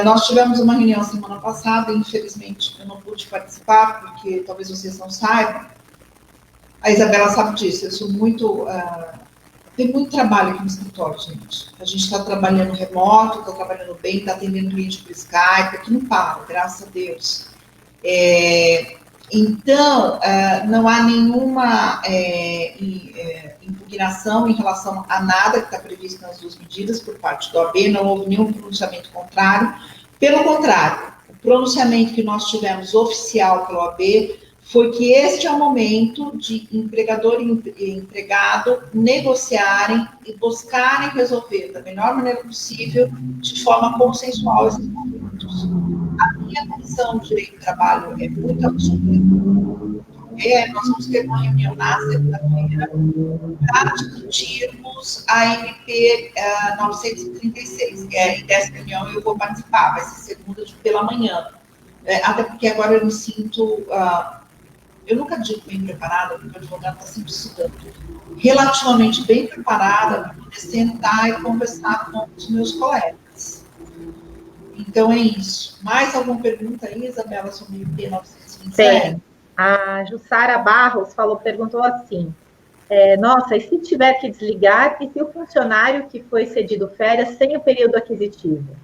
Nós tivemos uma reunião semana passada, infelizmente eu não pude participar, porque talvez vocês não saibam. A Isabela sabe disso, eu sou muito... tem muito trabalho aqui no escritório, gente. A gente está trabalhando remoto, está trabalhando bem, está atendendo cliente por Skype, aqui não para, graças a Deus. Então, não há nenhuma impugnação em relação a nada que está previsto nas duas medidas por parte da OAB, não houve nenhum pronunciamento contrário. Pelo contrário, o pronunciamento que nós tivemos oficial pela OAB foi que este é o momento de empregador e empregado negociarem e buscarem resolver da melhor maneira possível, de forma consensual, esses conflitos. A minha comissão de direito do trabalho é muito absoluta. Nós vamos ter uma reunião na segunda-feira para discutirmos a MP 936. E dessa reunião eu vou participar, vai ser segunda pela manhã. Até porque agora eu me sinto... eu nunca digo bem preparada, porque o advogado está sempre estudando. Relativamente bem preparada para poder sentar e conversar com os meus colegas. Então é isso. Mais alguma pergunta aí, Isabela, sobre o MP 927? Tem. A Jussara Barros perguntou assim: nossa, e se tiver que desligar, e se o funcionário que foi cedido férias sem o período aquisitivo?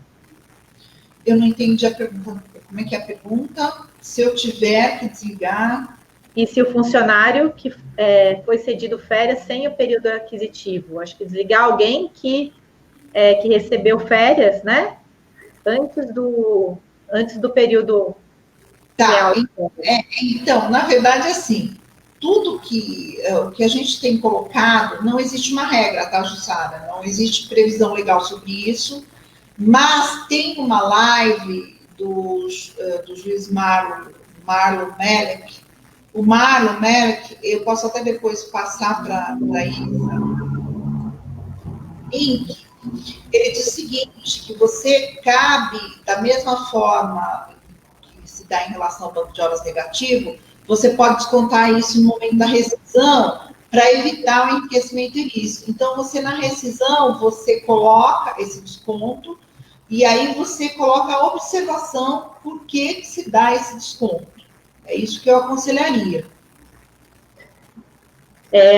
Eu não entendi a pergunta. Como é que é a pergunta? Se eu tiver que desligar... E se o funcionário que foi cedido férias sem o período aquisitivo? Acho que desligar alguém que recebeu férias, né? Antes do período... Tá, então, na verdade, assim, tudo que a gente tem colocado, não existe uma regra, tá, Jussara? Não existe previsão legal sobre isso, mas tem uma live do juiz Marlon Melek. O Marlon Melek, eu posso até depois passar para Isa. Ele diz o seguinte, que você cabe, da mesma forma que se dá em relação ao banco de horas negativo, você pode descontar isso no momento da rescisão, para evitar o enriquecimento ilícito. Então, você na rescisão, você coloca esse desconto e aí você coloca a observação por que se dá esse desconto. É isso que eu aconselharia.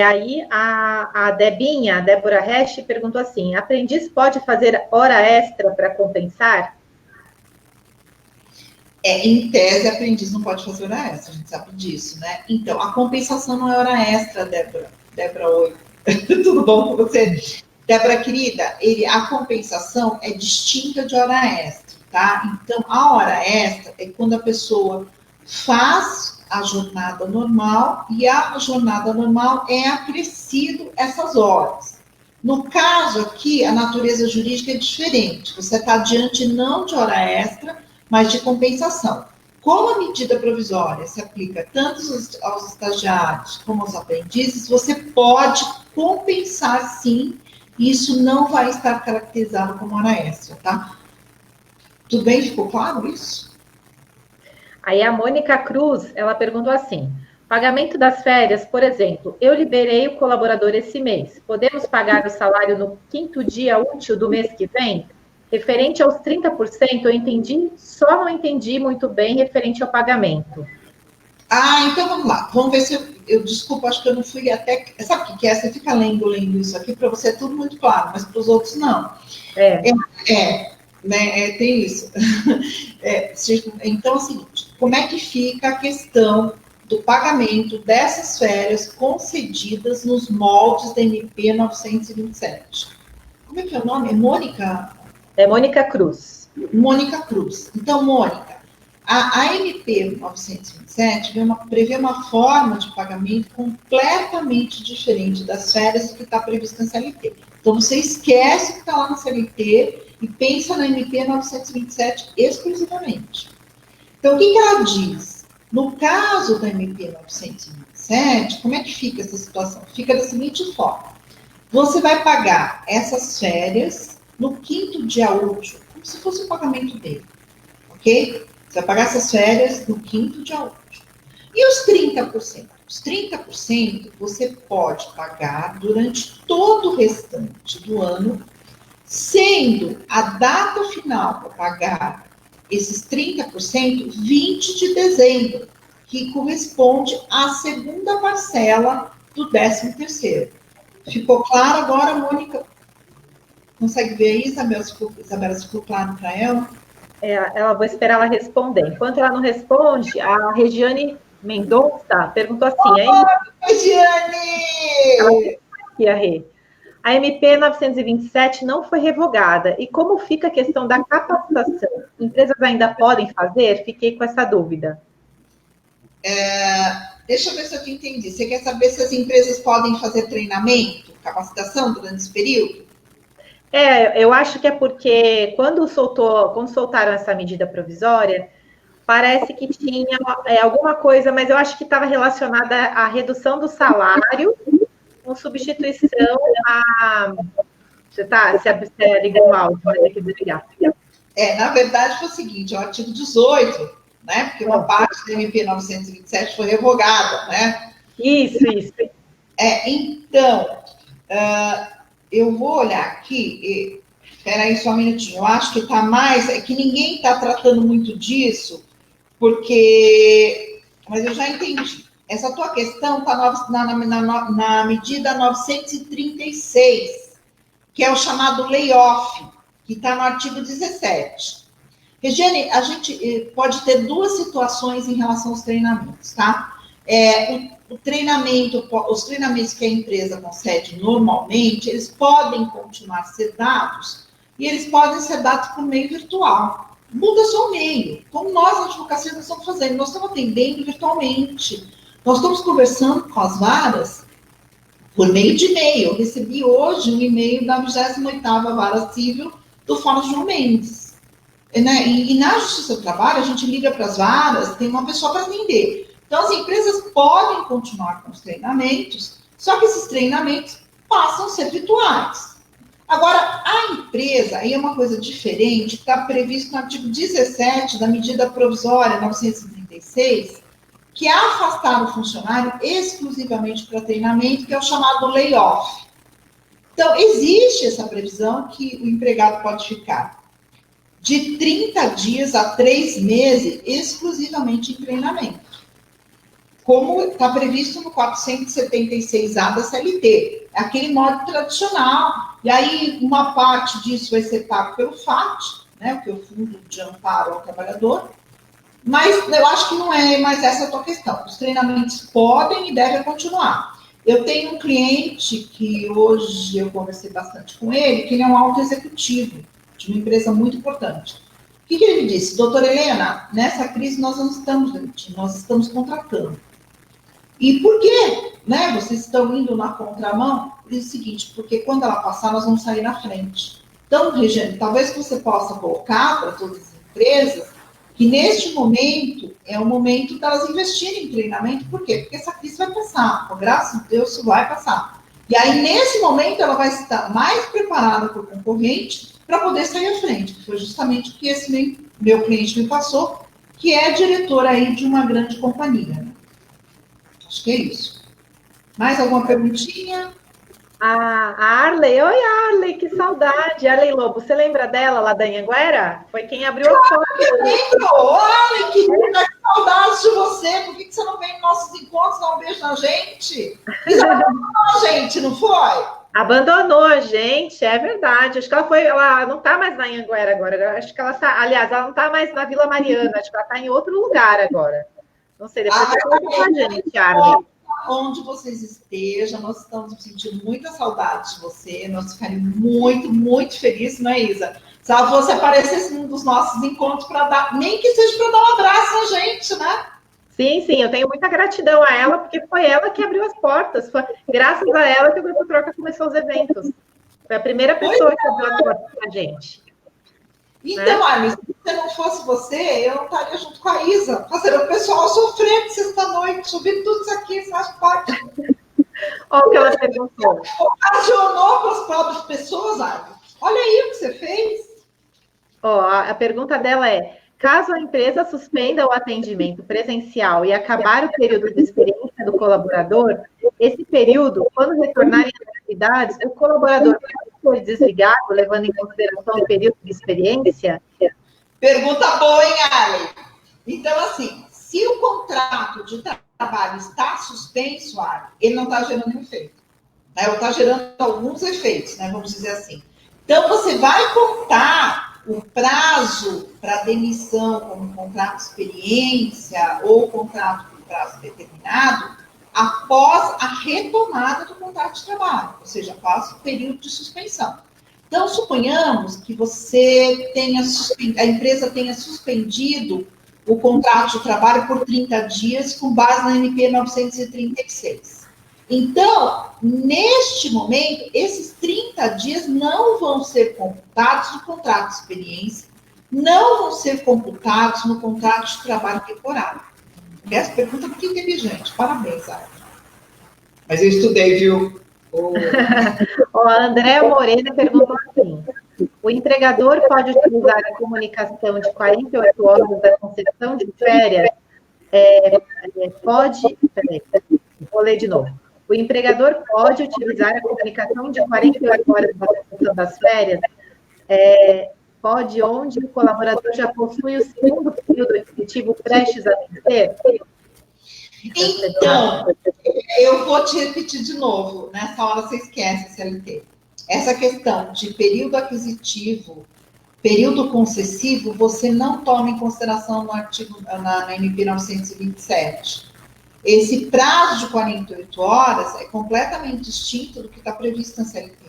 Aí a Debinha, a Débora Resch, perguntou assim: aprendiz pode fazer hora extra para compensar? Em tese, aprendiz não pode fazer hora extra, a gente sabe disso, né? Então, a compensação não é hora extra, Débora. Débora, oi. Tudo bom com você? Débora, querida, a compensação é distinta de hora extra, tá? Então, a hora extra é quando a pessoa faz a jornada normal e a jornada normal é acrescido essas horas. No caso aqui, a natureza jurídica é diferente. Você está diante não de hora extra, mas de compensação. Como a medida provisória se aplica tanto aos estagiários como aos aprendizes, você pode compensar sim, e isso não vai estar caracterizado como hora extra, tá? Tudo bem? Ficou claro isso? Aí a Mônica Cruz, ela perguntou assim: pagamento das férias, por exemplo, eu liberei o colaborador esse mês. Podemos pagar o salário no 5º dia útil do mês que vem? Referente aos 30%, eu entendi, só não entendi muito bem referente ao pagamento. Então vamos lá. Vamos ver se eu desculpa, acho que eu não fui até. Sabe o que é? Você fica lendo isso aqui, para você é tudo muito claro, mas para os outros não. Tem isso. Então é o seguinte: como é que fica a questão do pagamento dessas férias concedidas nos moldes da MP 927? Como é que é o nome? É Mônica? É Mônica Cruz. Mônica Cruz. Então, Mônica, a MP 927 prevê uma forma de pagamento completamente diferente das férias do que está previsto na CLT. Então, você esquece o que está lá na CLT e pensa na MP 927 exclusivamente. Então, o que ela diz? No caso da MP 927, como é que fica essa situação? Fica da seguinte forma: você vai pagar essas férias no 5º dia útil, como se fosse o pagamento dele, ok? Você vai pagar essas férias no 5º dia útil. E os 30%? Os 30% você pode pagar durante todo o restante do ano, sendo a data final para pagar esses 30%, 20 de dezembro, que corresponde à segunda parcela do 13º. Ficou claro agora, Mônica? Consegue ver aí, Isabela, se ficou claro para ela? Ela vou esperar ela responder. Enquanto ela não responde, a Regiane Mendonça perguntou assim: Regiane! A MP 927 não foi revogada. E como fica a questão da capacitação? Empresas ainda podem fazer? Fiquei com essa dúvida. Deixa eu ver se eu te entendi. Você quer saber se as empresas podem fazer treinamento, capacitação durante esse período? Eu acho que é porque quando soltaram essa medida provisória, parece que tinha alguma coisa, mas eu acho que estava relacionada à redução do salário com substituição a... Você ligou o áudio, vai ter que desligar. Na verdade foi o seguinte, é o artigo 18, né? Porque uma parte da MP 927 foi revogada, né? Isso. Então, eu vou olhar aqui, espera aí só um minutinho, eu acho que está mais, é que ninguém está tratando muito disso, mas eu já entendi. Essa tua questão está na medida 936, que é o chamado layoff, que está no artigo 17. Regiane, a gente pode ter duas situações em relação aos treinamentos, tá? Os treinamentos que a empresa concede normalmente, eles podem continuar a ser dados e eles podem ser dados por meio virtual. Muda só o meio. Como nós, na advocacia, nós estamos fazendo? Nós estamos atendendo virtualmente. Nós estamos conversando com as varas por meio de e-mail. Eu recebi hoje um e-mail da 28ª Vara Civil do Fórum João Mendes. E na Justiça do Trabalho, a gente liga para as varas, tem uma pessoa para atender. Então, as empresas podem continuar com os treinamentos, só que esses treinamentos passam a ser virtuais. Agora, a empresa, aí é uma coisa diferente, está previsto no artigo 17 da medida provisória 936, que é afastar o funcionário exclusivamente para treinamento, que é o chamado layoff. Então, existe essa previsão que o empregado pode ficar de 30 dias a 3 meses exclusivamente em treinamento, como está previsto no 476A da CLT, é aquele modo tradicional, e aí uma parte disso vai ser pago pelo FAT, né, que é o Fundo de Amparo ao Trabalhador, mas eu acho que não é mais essa a tua questão. Os treinamentos podem e devem continuar. Eu tenho um cliente que hoje eu conversei bastante com ele, que ele é um alto executivo de uma empresa muito importante. O que ele me disse? Doutora Helena, nessa crise nós não estamos demitindo, nós estamos contratando. E por quê? Né? Vocês estão indo na contramão? Diz o seguinte, porque quando ela passar, nós vamos sair na frente. Então, Regiane, talvez você possa colocar para todas as empresas que neste momento é o momento delas investirem em treinamento. Por quê? Porque essa crise vai passar. Por graças a Deus, isso vai passar. E aí, nesse momento, ela vai estar mais preparada para o concorrente para poder sair à frente. Foi justamente o que esse meu cliente me passou, que é diretor aí de uma grande companhia. Né? Acho que é isso. Mais alguma perguntinha? A Arley, oi Arley, que saudade. Arley Lobo, você lembra dela lá da Anhanguera? Foi quem abriu a porta. Eu lembro! Ai, que saudade de você! Por que você não vem nos nossos encontros, dar um beijo na gente? Isso abandonou a gente, não foi? Abandonou a gente, é verdade. Acho que ela não está mais na Anhanguera agora. Acho que ela está, aliás, ela não está mais na Vila Mariana, acho que ela está em outro lugar agora. Não sei, depois você conta com a gente, Arley. Onde vocês estejam, nós estamos sentindo muita saudade de você, nós ficaríamos muito, muito felizes, não é, Isa? Se você aparecesse num dos nossos encontros para dar, nem que seja para dar um abraço a gente, né? Sim, eu tenho muita gratidão a ela, porque foi ela que abriu as portas, foi graças a ela que o Grupo Troca começou os eventos. Foi a primeira pessoa que abriu a porta para a gente. Então, Armin, se não fosse você, eu não estaria junto com a Isa, fazendo o pessoal sofrer de sexta-noite, subir tudo isso aqui, faz parte. Olha o que ela perguntou. Ocasionou para as próprias pessoas, Armin. Olha aí o que você fez. A pergunta dela é: caso a empresa suspenda o atendimento presencial e acabar o período de experiência do colaborador, esse período, quando retornarem às atividades, o colaborador pode ser desligado, levando em consideração o período de experiência? Pergunta boa, hein, Ale? Então, assim, se o contrato de trabalho está suspenso, Ale, ele não está gerando nenhum efeito. Né? Ou está gerando alguns efeitos, né? Vamos dizer assim. Então, você vai contar o prazo para demissão como contrato de experiência ou contrato por prazo determinado após a retomada do contrato de trabalho, ou seja, após o período de suspensão. Então, suponhamos que a empresa tenha suspendido o contrato de trabalho por 30 dias com base na MP 936. Então, neste momento, esses 30 dias não vão ser computados no contrato de experiência, não vão ser computados no contrato de trabalho temporário. Essa pergunta é muito inteligente. Parabéns, Ara. Mas eu estudei, viu? A Andréa Morena perguntou assim: o empregador pode utilizar a comunicação de 48 horas da concessão de férias? Vou ler de novo. O empregador pode utilizar a comunicação de 48 horas da concessão das férias? Pode, onde o colaborador já possui o segundo período efetivo prestes a vencer? Então, eu vou te repetir de novo. Nessa hora você esquece a CLT. Essa questão de período aquisitivo, período concessivo, você não toma em consideração no artigo, na MP 927. Esse prazo de 48 horas é completamente distinto do que está previsto na CLT.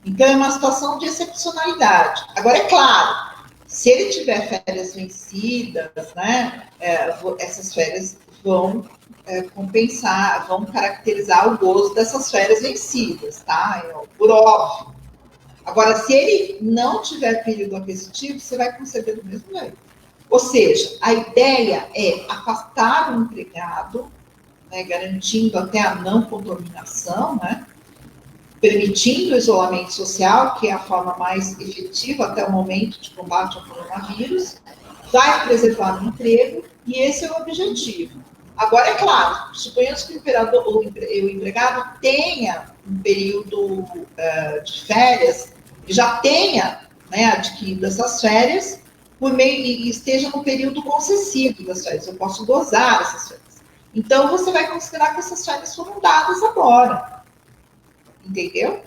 Então, é uma situação de excepcionalidade. Agora, é claro, se ele tiver férias vencidas, né, essas férias vão compensar, vão caracterizar o gozo dessas férias vencidas, tá? Por óbvio. Agora, se ele não tiver período aquisitivo, você vai conceder do mesmo jeito. Ou seja, a ideia é afastar o empregado, né, garantindo até a não contaminação, né, permitindo o isolamento social, que é a forma mais efetiva até o momento de combate ao coronavírus, vai preservar o emprego, e esse é o objetivo. Agora, é claro, suponhamos que o empregado tenha um período de férias, já tenha, né, adquirido essas férias, e esteja no período concessivo das férias. Eu posso gozar essas férias. Então, você vai considerar que essas férias foram dadas agora. Entendeu?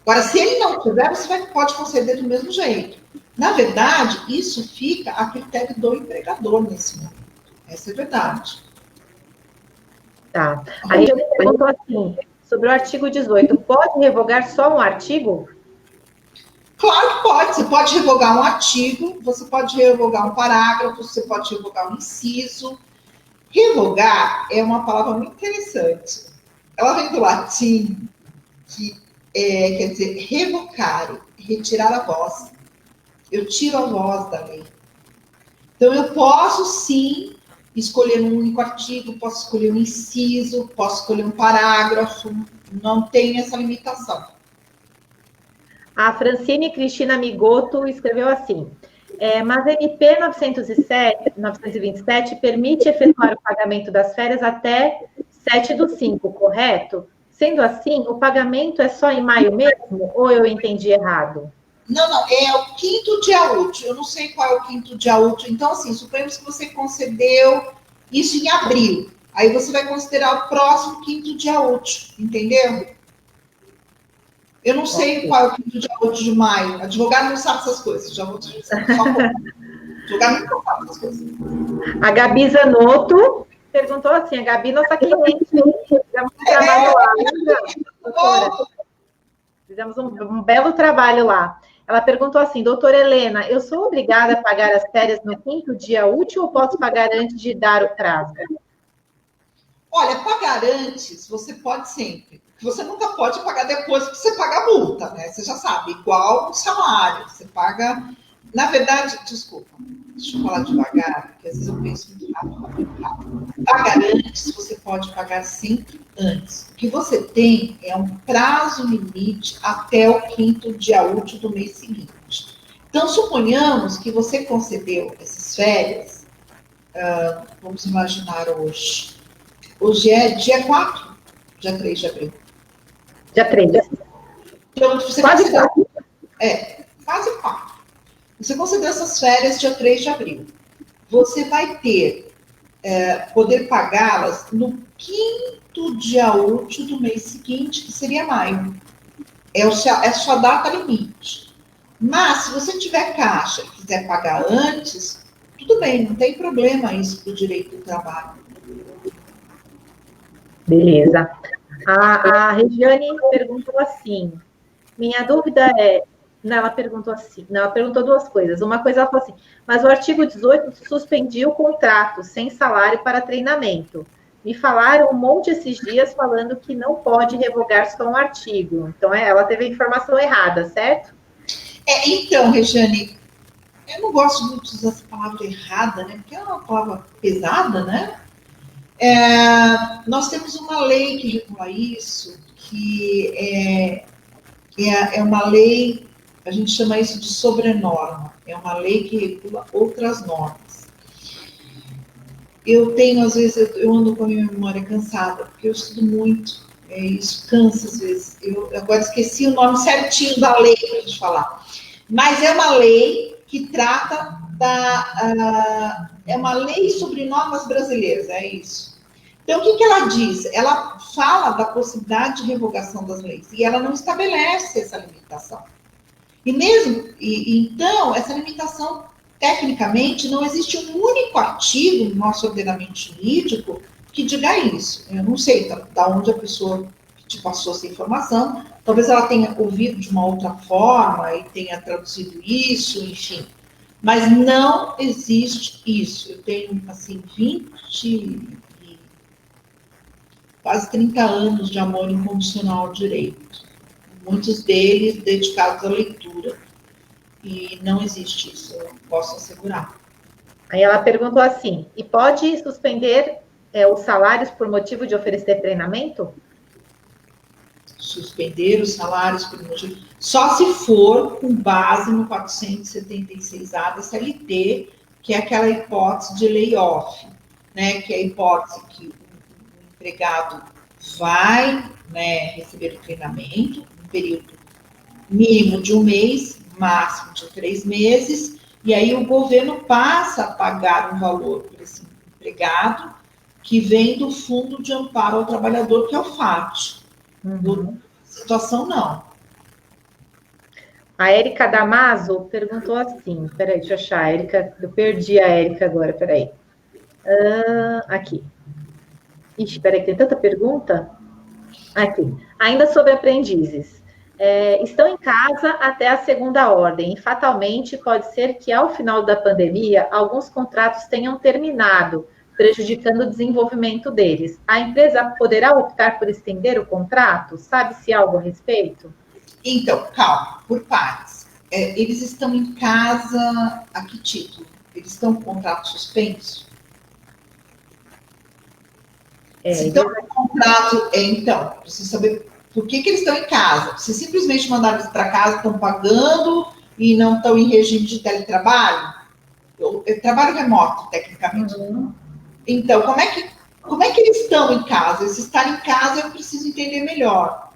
Agora, se ele não tiver, você pode conceder do mesmo jeito. Na verdade, isso fica a critério do empregador nesse momento. Essa é a verdade. Tá. Aí eu pergunto assim, sobre o artigo 18, pode revogar só um artigo? Claro que pode. Você pode revogar um artigo, você pode revogar um parágrafo, você pode revogar um inciso. Revogar é uma palavra muito interessante. Ela vem do latim, que quer dizer revocare, retirar a voz. Eu tiro a voz da lei. Então, eu posso, sim, escolher um único artigo, posso escolher um inciso, posso escolher um parágrafo, não tem essa limitação. A Francine Cristina Migoto escreveu assim, mas a MP 927 permite efetuar o pagamento das férias até 7/5, correto? Sendo assim, o pagamento é só em maio mesmo, ou eu entendi errado? Não, é o quinto dia útil. Eu não sei qual é o quinto dia útil. Então, assim, suponhamos que você concedeu isso em abril. Aí você vai considerar o próximo quinto dia útil, entendeu? Eu não sei qual é o quinto dia útil de maio. Advogado não sabe essas coisas. Já vou te dizer. Advogado não sabe essas coisas. A Gabi Zanotto perguntou assim, a Gabi, nossa cliente, fizemos um trabalho lá, doutora. Fizemos um belo trabalho lá. Ela perguntou assim, doutora Helena, eu sou obrigada a pagar as férias no quinto dia útil ou posso pagar antes de dar o prazo? Olha, pagar antes, você pode sempre. Você nunca pode pagar depois que você paga a multa, né? Você já sabe, igual o salário. Você paga... Na verdade, desculpa, deixa eu falar devagar, porque às vezes eu penso muito rápido. Pagar antes, você pode pagar sempre antes. O que você tem é um prazo limite até o quinto dia útil do mês seguinte. Então, suponhamos que você concedeu essas férias, vamos imaginar hoje. Hoje é dia 4, dia 3 de abril. Dia 3. Então, você quase 4. Quase 4. Você concedeu essas férias dia 3 de abril. Você vai ter, poder pagá-las no quinto dia útil do mês seguinte, que seria maio. É a sua data limite. Mas, se você tiver caixa e quiser pagar antes, tudo bem, não tem problema isso para o direito do trabalho. Beleza. A Regiane perguntou assim, minha dúvida é, ela perguntou assim, ela perguntou duas coisas. Uma coisa, ela falou assim, mas o artigo 18 suspendia o contrato sem salário para treinamento. Me falaram um monte esses dias falando que não pode revogar só um artigo. Então, ela teve a informação errada, certo? Então, Regiane, eu não gosto muito de usar essa palavra errada, né? Porque é uma palavra pesada, né? Nós temos uma lei que regula isso, que é uma lei, a gente chama isso de sobrenorma, é uma lei que regula outras normas. Eu tenho, às vezes, eu ando com a minha memória cansada, porque eu estudo muito, isso cansa às vezes. Eu agora esqueci o nome certinho da lei para a gente falar. Mas é uma lei que trata é uma lei sobre normas brasileiras, é isso. Então, o que ela diz? Ela fala da possibilidade de revogação das leis, e ela não estabelece essa limitação. Então, essa limitação, tecnicamente, não existe um único artigo no nosso ordenamento jurídico que diga isso. Eu não sei da onde a pessoa que te passou essa informação, talvez ela tenha ouvido de uma outra forma e tenha traduzido isso, enfim. Mas não existe isso. Eu tenho, assim, quase 30 anos de amor incondicional ao direito. Muitos deles dedicados à leitura. E não existe isso, eu posso assegurar. Aí ela perguntou assim, e pode suspender os salários por motivo de oferecer treinamento? Suspender os salários por motivo... Só se for com base no 476A da CLT, que é aquela hipótese de layoff. né, que é a hipótese que o empregado vai, né, receber o treinamento, um período mínimo de 1 mês, máximo de 3 meses, e aí o governo passa a pagar um valor por esse empregado, que vem do Fundo de Amparo ao Trabalhador, que é o FAT. Uhum. Situação não. A Érica Damaso perguntou assim, peraí, deixa eu achar, a Érica, eu perdi a Érica agora, peraí. Aqui. Ixi, peraí, tem tanta pergunta. Aqui. Ainda sobre aprendizes. Estão em casa até a segunda ordem e fatalmente pode ser que ao final da pandemia alguns contratos tenham terminado, prejudicando o desenvolvimento deles. A empresa poderá optar por estender o contrato? Sabe-se algo a respeito? Então, calma, por partes. Eles estão em casa a que título? Eles estão com contrato suspenso? Se estão com contrato, então, preciso saber por que eles estão em casa. Se simplesmente mandaram eles para casa, estão pagando e não estão em regime de teletrabalho? Trabalho remoto, tecnicamente. Uhum. Então, como é que eles estão em casa? Se estarem em casa, eu preciso entender melhor.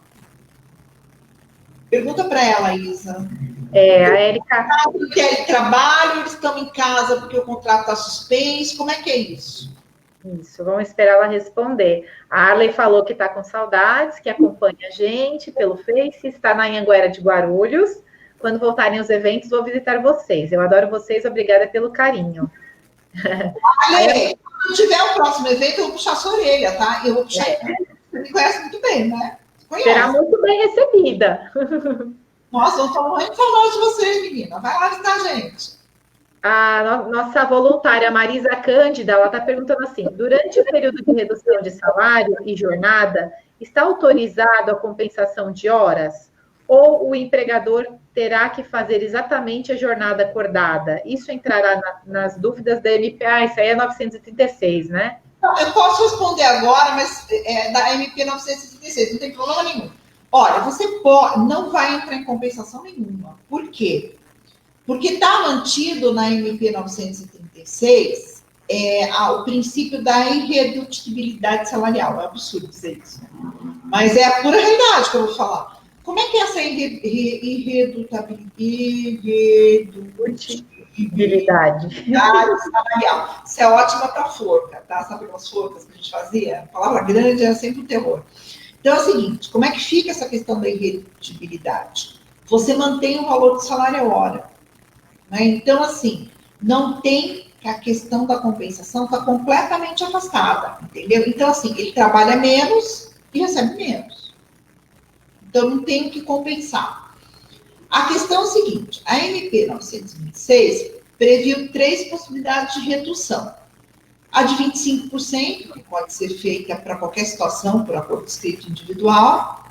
Pergunta para ela, Isa. A Érica. Teletrabalho, eles estão em casa porque o contrato está suspenso. Como é que é isso? Isso, vamos esperar ela responder. A Arley falou que está com saudades, que acompanha a gente pelo Face, está na Anhanguera de Guarulhos. Quando voltarem os eventos, vou visitar vocês. Eu adoro vocês, obrigada pelo carinho. Ale, quando tiver o próximo evento, eu vou puxar sua orelha, tá? Eu vou puxar. Você me conhece muito bem, né? Será muito bem recebida. Nossa, eu tô muito falando de vocês, menina. Vai lá visitar a gente. A nossa voluntária Marisa Cândida, ela está perguntando assim: durante o período de redução de salário e jornada, está autorizado a compensação de horas? Ou o empregador terá que fazer exatamente a jornada acordada? Isso entrará nas dúvidas da MPA, isso aí é 936, né? Eu posso responder agora, mas é da MP 936, não tem problema nenhum. Olha, você não vai entrar em compensação nenhuma. Por quê? Porque está mantido na MP 936 o princípio da irredutibilidade salarial. É absurdo dizer isso, né? Mas é a pura realidade que eu vou falar. Como é que é essa irredutibilidade salarial? Isso é ótima para forca, tá? Sabe aquelas forcas que a gente fazia? A palavra grande é sempre um terror. Então é o seguinte, como é que fica essa questão da irredutibilidade? Você mantém o valor do salário a hora. Né? Então, assim, não tem a questão da compensação, está completamente afastada, entendeu? Então, assim, ele trabalha menos e recebe menos. Então, não tem o que compensar. A questão é o seguinte, a MP 926 previu 3 possibilidades de redução. A de 25%, que pode ser feita para qualquer situação, por acordo escrito individual.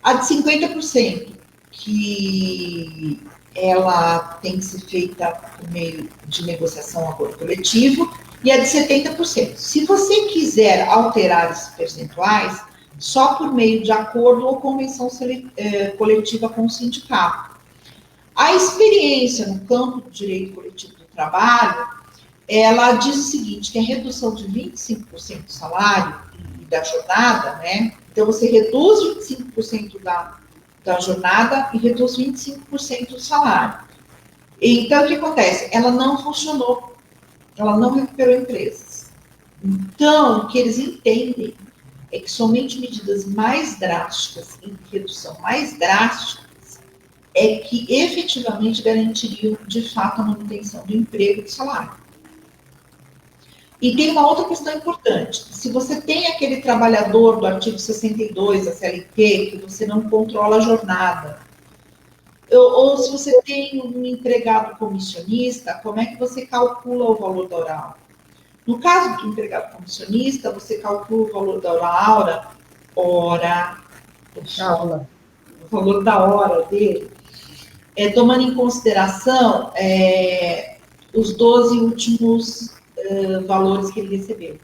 A de 50%, que ela tem que ser feita por meio de negociação, acordo coletivo, e a de 70%. Se você quiser alterar esses percentuais, só por meio de acordo ou convenção coletiva com o sindicato. A experiência no campo do direito coletivo do trabalho, ela diz o seguinte, que a redução de 25% do salário e da jornada, né? Então, você reduz 25% da jornada e reduz 25% do salário. Então, o que acontece? Ela não funcionou, ela não recuperou empresas. Então, o que eles entendem é que somente medidas mais drásticas, em redução mais drásticas, é que efetivamente garantiriam, de fato, a manutenção do emprego e do salário. E tem uma outra questão importante. Se você tem aquele trabalhador do artigo 62 da CLT, que você não controla a jornada, ou se você tem um empregado comissionista, como é que você calcula o valor da hora? No caso do empregado comissionista, você calcula o valor da o valor da hora dele, tomando em consideração os 12 últimos valores que ele recebeu,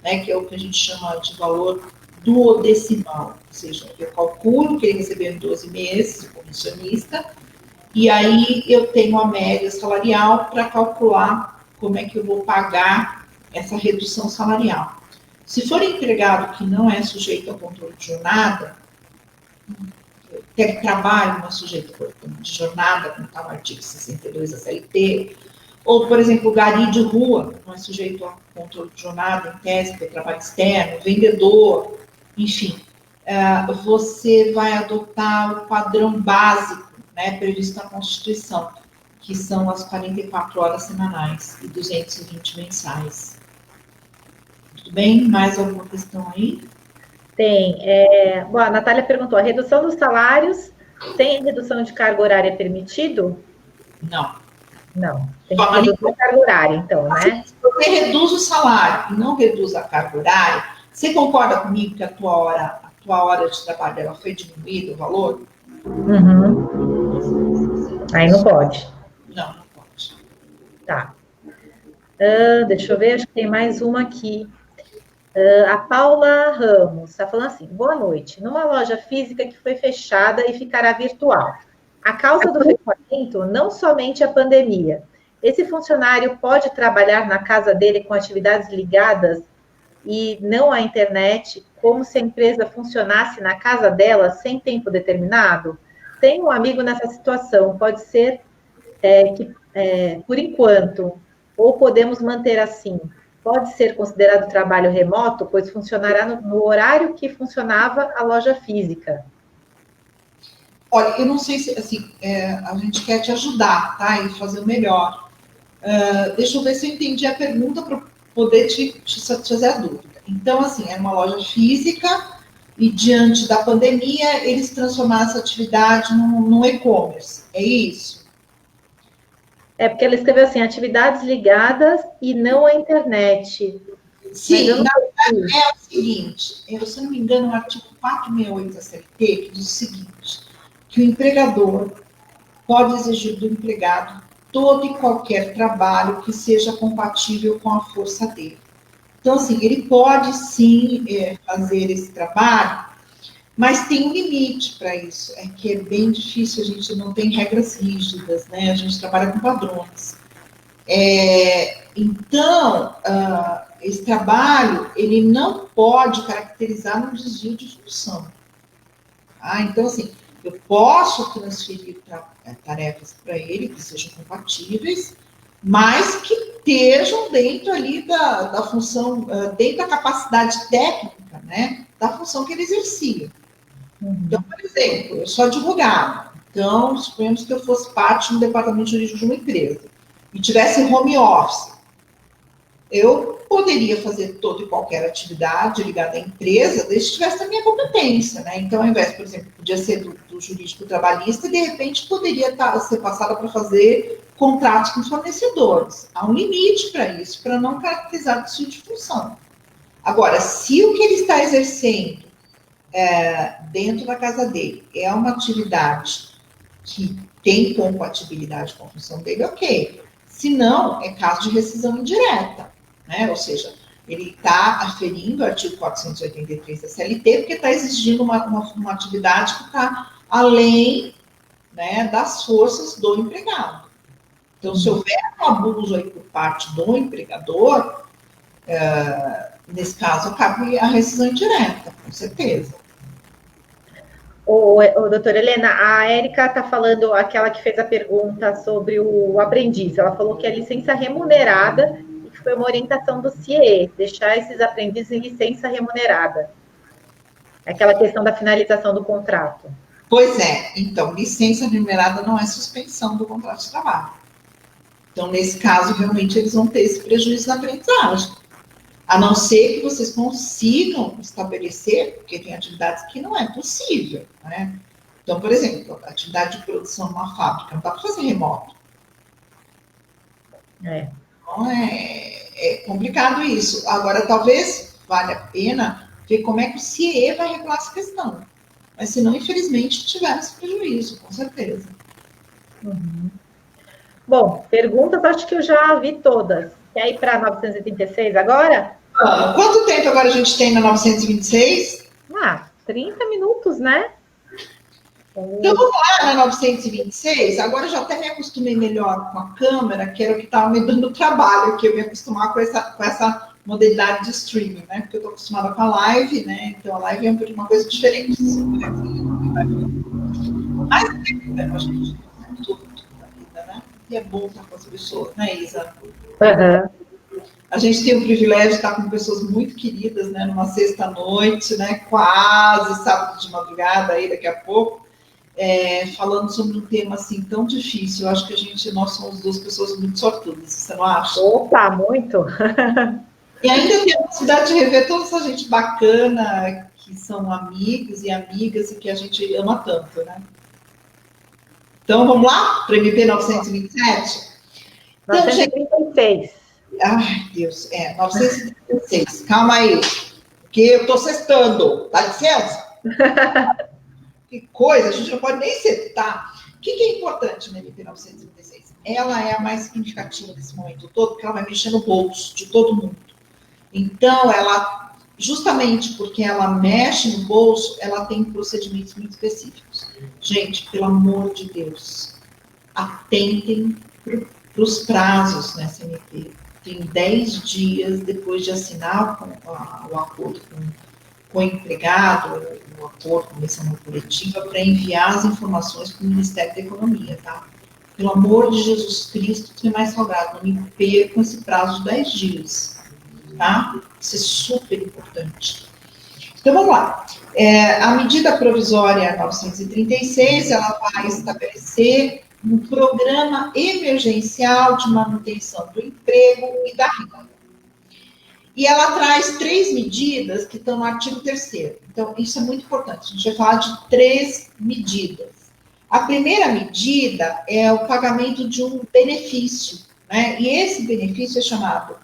né, que é o que a gente chama de valor duodecimal, ou seja, eu calculo que ele recebeu em 12 meses, o comissionista, e aí eu tenho a média salarial para calcular como é que eu vou pagar essa redução salarial. Se for empregado que não é sujeito ao controle de jornada, teletrabalho não é sujeito ao controle de jornada, como está no artigo 62 da CLT, ou, por exemplo, gari de rua, não é sujeito ao controle de jornada, em tese, para trabalho externo, vendedor, enfim, você vai adotar o padrão básico, né, previsto na Constituição, que são as 44 horas semanais e 220 mensais. Tudo bem? Mais alguma questão aí? Tem. Bom, a Natália perguntou, a redução dos salários sem redução de carga horária é permitido? Não. Não. Tem que reduzir a carga horária, então, né? Se você reduz o salário e não reduz a carga horária, você concorda comigo que a tua hora de trabalho ela foi diminuída, o valor? Uhum. Aí não pode. Não, não pode. Tá. Deixa eu ver, acho que tem mais uma aqui. A Paula Ramos está falando assim, boa noite. Numa loja física que foi fechada e ficará virtual. A causa do fechamento, não somente a pandemia. Esse funcionário pode trabalhar na casa dele com atividades ligadas e não à internet, como se a empresa funcionasse na casa dela sem tempo determinado? Tem um amigo nessa situação, pode ser por enquanto, ou podemos manter assim. Pode ser considerado trabalho remoto, pois funcionará no horário que funcionava a loja física. Olha, eu não sei se, assim, a gente quer te ajudar, tá? E fazer o melhor. Deixa eu ver se eu entendi a pergunta para poder te satisfazer a dúvida. Então, assim, era uma loja física e, diante da pandemia, eles transformaram essa atividade num e-commerce. É isso? Porque ela escreveu assim, atividades ligadas e não à internet. Sim, na verdade é o seguinte, se eu não me engano, o artigo 468 da CLT, que diz o seguinte, que o empregador pode exigir do empregado todo e qualquer trabalho que seja compatível com a força dele. Então, assim, ele pode sim fazer esse trabalho, mas tem um limite para isso, é que é bem difícil, a gente não tem regras rígidas, né? A gente trabalha com padrões. Então, esse trabalho, ele não pode caracterizar um desvio de função. Então, assim, eu posso transferir tarefas para ele que sejam compatíveis, mas que estejam dentro ali da função, dentro da capacidade técnica, né, da função que ele exercia. Então, por exemplo, eu sou advogada, então, suponhamos que eu fosse parte de um departamento jurídico de uma empresa e tivesse home office, eu poderia fazer toda e qualquer atividade ligada à empresa, desde que tivesse a minha competência, né? Então, ao invés, por exemplo, podia ser do jurídico trabalhista, de repente poderia ser passada para fazer contratos com fornecedores. Há um limite para isso, para não caracterizar desvio de função. Agora, se o que ele está exercendo dentro da casa dele é uma atividade que tem compatibilidade com a função dele, ok. Se não, é caso de rescisão indireta, né? Ou seja, ele está aferindo o artigo 483 da CLT, porque está exigindo uma atividade que está além, né, das forças do empregado. Então, se houver um abuso aí por parte do empregador, nesse caso, cabe a rescisão indireta, com certeza. Doutora Helena, a Érica está falando, aquela que fez a pergunta sobre o aprendiz, ela falou que é licença remunerada e que foi uma orientação do CIE, deixar esses aprendizes em licença remunerada. Aquela questão da finalização do contrato. Pois é, então, licença remunerada não é suspensão do contrato de trabalho. Então, nesse caso, realmente, eles vão ter esse prejuízo na aprendizagem. A não ser que vocês consigam estabelecer, porque tem atividades que não é possível, né? Então, por exemplo, a atividade de produção numa fábrica, não dá para fazer remoto. Então, é complicado isso. Agora, talvez valha a pena ver como é que o CIE vai regular essa questão. Mas, senão, infelizmente, tivemos esse prejuízo, com certeza. Bom, perguntas, acho que eu já vi todas. Quer ir para 986 agora? Quanto tempo agora a gente tem na 926? 30 minutos, né? Então, vamos lá na 926. Agora eu já até me acostumei melhor com a câmera, que era o que estava me dando trabalho, que eu me acostumar com essa modalidade de streaming, né? Porque eu estou acostumada com a live, né? Então, a live é uma coisa diferente. Mas, a gente, tudo na vida, né? E é bom estar com as pessoas, né, Isa? Uhum. A gente tem o privilégio de estar com pessoas muito queridas, né? Numa sexta-noite, né? Quase sábado de madrugada, aí daqui a pouco. Falando sobre um tema assim tão difícil. Eu acho que nós somos duas pessoas muito sortudas, você não acha? Opa, muito! E ainda tem a possibilidade de rever toda essa gente bacana, que são amigos e amigas e que a gente ama tanto, né? Então, vamos lá para o MP 927? Então, 936. gente... Ai, Deus, 936. Calma aí, porque eu estou sextando, dá licença? Que coisa, a gente não pode nem citar. O que é importante na MP 936? Ela é a mais significativa desse momento todo, porque ela vai mexer no bolso de todo mundo. Então, ela, justamente porque ela mexe no bolso, ela tem procedimentos muito específicos. Gente, pelo amor de Deus, atentem para os prazos nessa MP. Tem 10 dias depois de assinar o acordo com o empregado, o acordo com a comissão coletiva, para enviar as informações para o Ministério da Economia, tá? Pelo amor de Jesus Cristo, que é mais salgado, não me percam esse prazo de 10 dias, tá? Isso é super importante. Então, vamos lá. A medida provisória 936, ela vai estabelecer um programa emergencial de manutenção do emprego e da renda. E ela traz 3 medidas que estão no artigo 3º. Então, isso é muito importante. A gente vai falar de 3 medidas. A primeira medida é o pagamento de um benefício, né? E esse benefício é chamado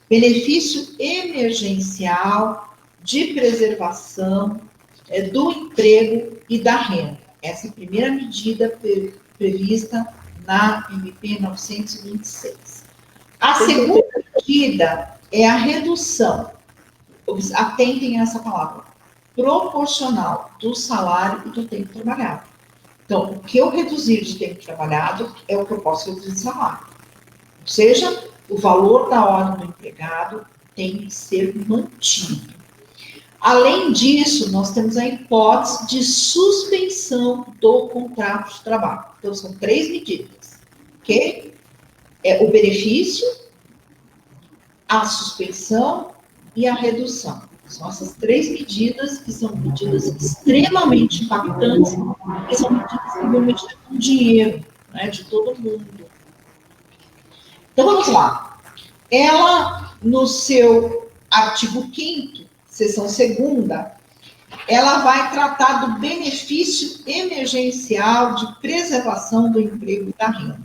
benefício emergencial de preservação do emprego e da renda. Essa é a primeira medida prevista na MP 926. A segunda medida é a redução, atentem a essa palavra, proporcional do salário e do tempo trabalhado. Então, o que eu reduzir de tempo trabalhado é o que eu posso reduzir de salário. Ou seja, o valor da hora do empregado tem que ser mantido. Além disso, nós temos a hipótese de suspensão do contrato de trabalho. Então, são 3 medidas, ok? O benefício, a suspensão e a redução. São essas 3 medidas que são medidas extremamente impactantes, que são medidas que vão mexer com o dinheiro, né, de todo mundo. Então, vamos lá. Ela, no seu artigo 5º, seção 2ª, ela vai tratar do benefício emergencial de preservação do emprego e da renda.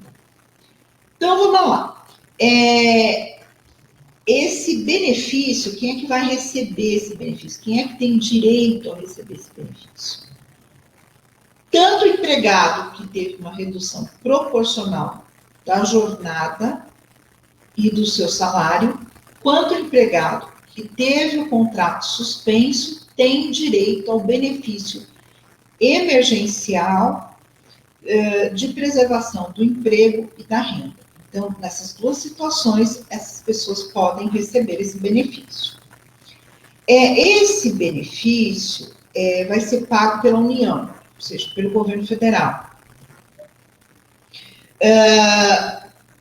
Então, vamos lá. Esse benefício, quem é que vai receber esse benefício? Quem é que tem direito a receber esse benefício? Tanto o empregado que teve uma redução proporcional da jornada e do seu salário, quanto o empregado que teve o contrato suspenso tem direito ao benefício emergencial de preservação do emprego e da renda. Então, nessas 2 situações, essas pessoas podem receber esse benefício. Esse benefício vai ser pago pela União, ou seja, pelo governo federal.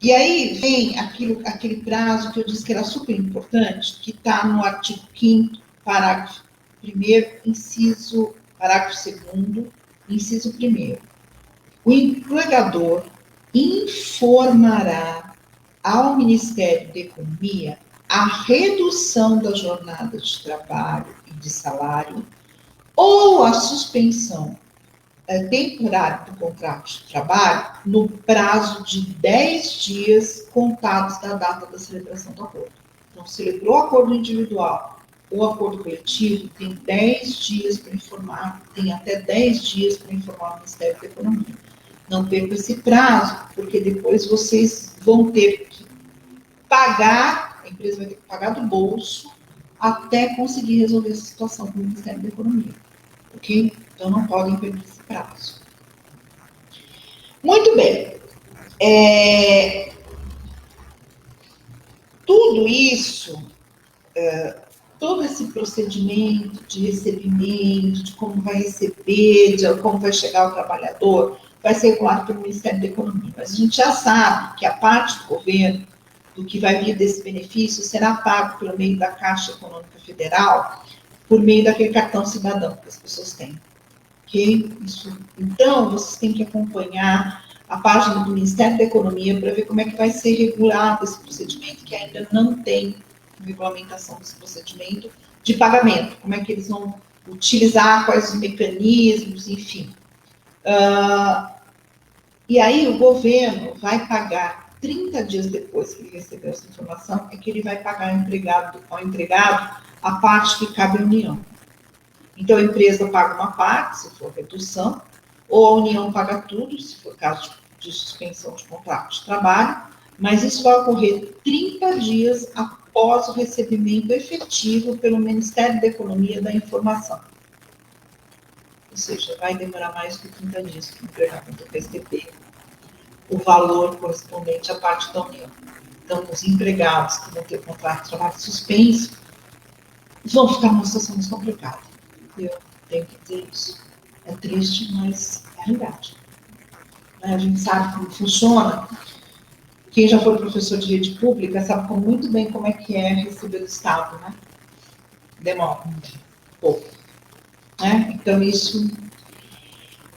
E aí vem aquele prazo que eu disse que era super importante, que está no artigo 5º, parágrafo 1º, parágrafo 2º, inciso 1º. O empregador informará ao Ministério da Economia a redução da jornada de trabalho e de salário ou a suspensão temporária do contrato de trabalho no prazo de 10 dias contados da data da celebração do acordo. Então, celebrou o acordo individual ou acordo coletivo, tem 10 dias para informar, tem até 10 dias para informar o Ministério da Economia. Não perca esse prazo, porque depois vocês vão ter que pagar, a empresa vai ter que pagar do bolso até conseguir resolver essa situação com o Ministério da Economia, ok? Então, não podem perder esse prazo. Muito bem. Tudo isso, todo esse procedimento de recebimento, de como vai receber, de como vai chegar o trabalhador, vai ser regulado pelo Ministério da Economia. Mas a gente já sabe que a parte do governo, do que vai vir desse benefício, será pago pelo meio da Caixa Econômica Federal, por meio daquele cartão cidadão que as pessoas têm. Okay? Então, vocês têm que acompanhar a página do Ministério da Economia para ver como é que vai ser regulado esse procedimento, que ainda não tem regulamentação desse procedimento de pagamento, como é que eles vão utilizar, quais os mecanismos, enfim. E aí o governo vai pagar 30 dias depois que ele recebeu essa informação, é que ele vai pagar ao empregado a parte que cabe à União. Então a empresa paga uma parte, se for redução, ou a União paga tudo, se for caso de suspensão de contrato de trabalho, mas isso vai ocorrer 30 dias após o recebimento efetivo pelo Ministério da Economia da informação. Ou seja, vai demorar mais do que 30 dias para o empregado receber o valor correspondente à parte da União. Então, os empregados que vão ter contrato de trabalho suspenso vão ficar numa situação mais complicada. Eu tenho que dizer isso. É triste, mas é a realidade. A gente sabe como funciona. Quem já foi professor de rede pública sabe muito bem como é que é receber do Estado, né? Demora um pouco. Né? Então, isso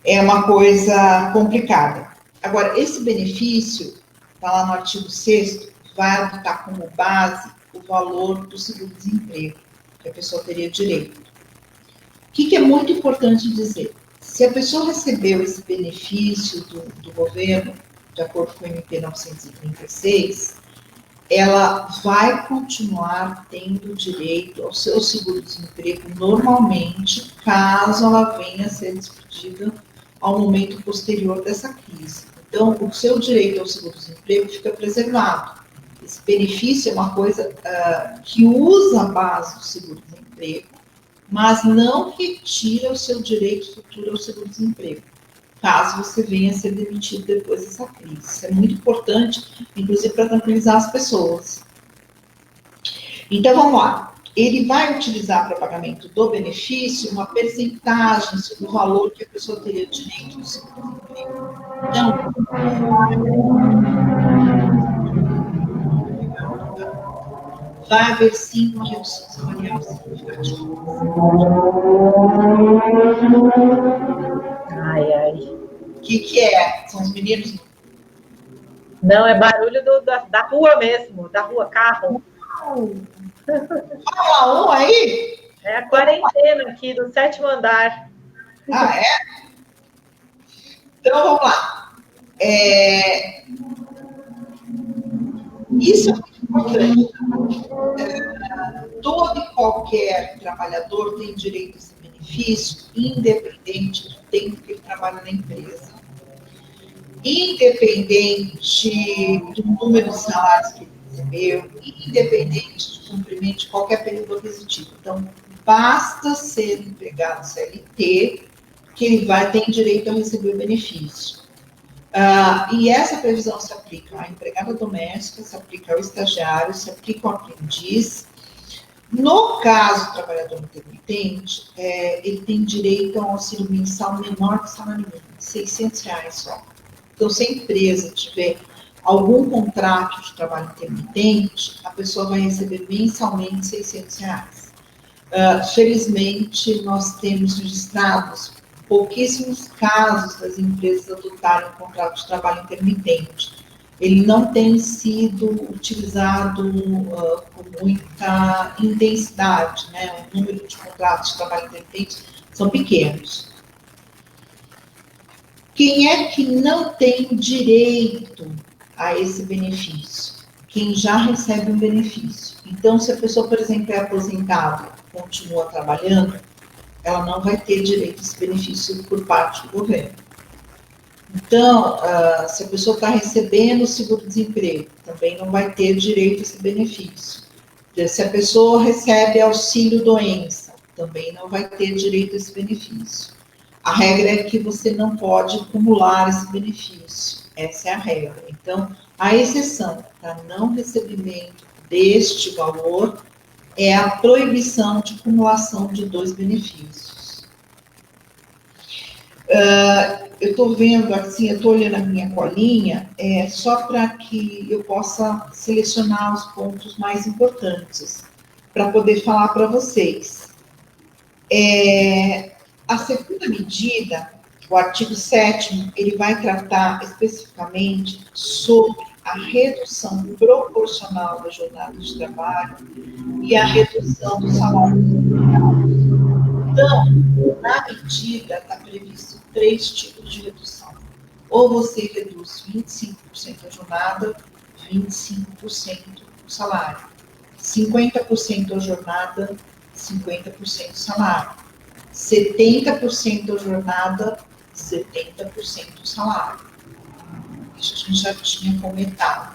é uma coisa complicada. Agora, esse benefício, está lá no artigo 6º, vai adotar como base o valor do seguro-desemprego, que a pessoa teria direito. O que é muito importante dizer? Se a pessoa recebeu esse benefício do governo, de acordo com o MP 936, ela vai continuar tendo direito ao seu seguro-desemprego normalmente, caso ela venha a ser despedida ao momento posterior dessa crise. Então, o seu direito ao seguro-desemprego fica preservado. Esse benefício é uma coisa que usa a base do seguro-desemprego, mas não retira o seu direito futuro ao seguro-desemprego, caso você venha a ser demitido depois dessa crise. Isso é muito importante, inclusive para tranquilizar as pessoas. Então, vamos lá. Ele vai utilizar para pagamento do benefício uma percentagem sobre o valor que a pessoa teria direito do seguro-desemprego. Então, vai haver sim uma redução salarial significativa. Ai, ai. O que é? São os meninos? Não, é barulho da rua mesmo, da rua, carro. Fala um aí! É a quarentena aqui do 7º andar. Ah, é? Então, vamos lá. Isso é muito importante. Todo e qualquer trabalhador tem direito a esse benefício, independente do tempo que ele trabalha na empresa. Independente do número de salários que ele recebeu, independente do cumprimento de qualquer período aquisitivo. Então, basta ser empregado CLT que ele vai ter direito a receber o benefício. E essa previsão se aplica à empregada doméstica, se aplica ao estagiário, se aplica ao aprendiz. No caso do trabalhador intermitente, ele tem direito a um auxílio mensal menor que o salário mínimo, R$600 só. Então, se a empresa tiver algum contrato de trabalho intermitente, a pessoa vai receber mensalmente R$600. Felizmente, nós temos registrados pouquíssimos casos das empresas adotarem um contrato de trabalho intermitente. Ele não tem sido utilizado com muita intensidade, né? O número de contratos de trabalho intermitente são pequenos. Quem é que não tem direito a esse benefício? Quem já recebe um benefício. Então, se a pessoa, por exemplo, é aposentada, continua trabalhando, ela não vai ter direito a esse benefício por parte do governo. Então, se a pessoa está recebendo o seguro-desemprego, também não vai ter direito a esse benefício. Se a pessoa recebe auxílio-doença, também não vai ter direito a esse benefício. A regra é que você não pode acumular esse benefício. Essa é a regra. Então, a exceção para não recebimento deste valor é a proibição de acumulação de 2 benefícios. Eu estou vendo assim, eu estou olhando a minha colinha, só para que eu possa selecionar os pontos mais importantes, para poder falar para vocês. A segunda medida, o artigo 7º, ele vai tratar especificamente sobre a redução proporcional da jornada de trabalho e a redução do salário. Então, na medida, está previsto 3 tipos de redução. Ou você reduz 25% a jornada, 25% o salário. 50% a jornada, 50% o salário. 70% a jornada, 70% o salário. Isso a gente já tinha comentado.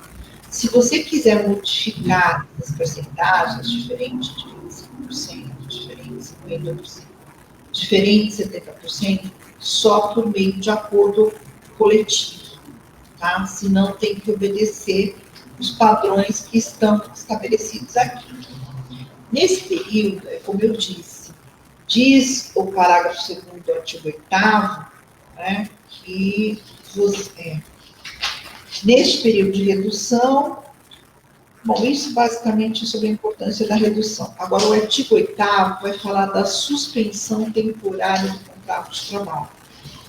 Se você quiser modificar as percentagens, diferente de 25%, diferente de 50%, diferente de 70%, só por meio de acordo coletivo, tá? Senão tem que obedecer os padrões que estão estabelecidos aqui. Nesse período, como eu disse, diz o parágrafo 2º do artigo 8º, né, que neste período de redução, bom, isso basicamente sobre a importância da redução. Agora, o artigo 8º vai falar da suspensão temporária do contrato de trabalho.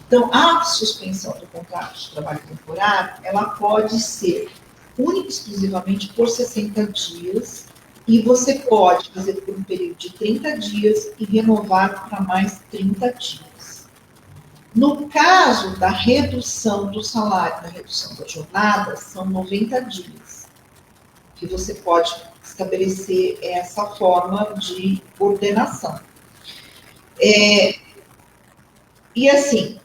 Então, a suspensão do contrato de trabalho temporário, ela pode ser única e exclusivamente por 60 dias, e você pode fazer por um período de 30 dias e renovar para mais 30 dias. No caso da redução do salário, da redução da jornada, são 90 dias, que você pode estabelecer essa forma de ordenação. E assim,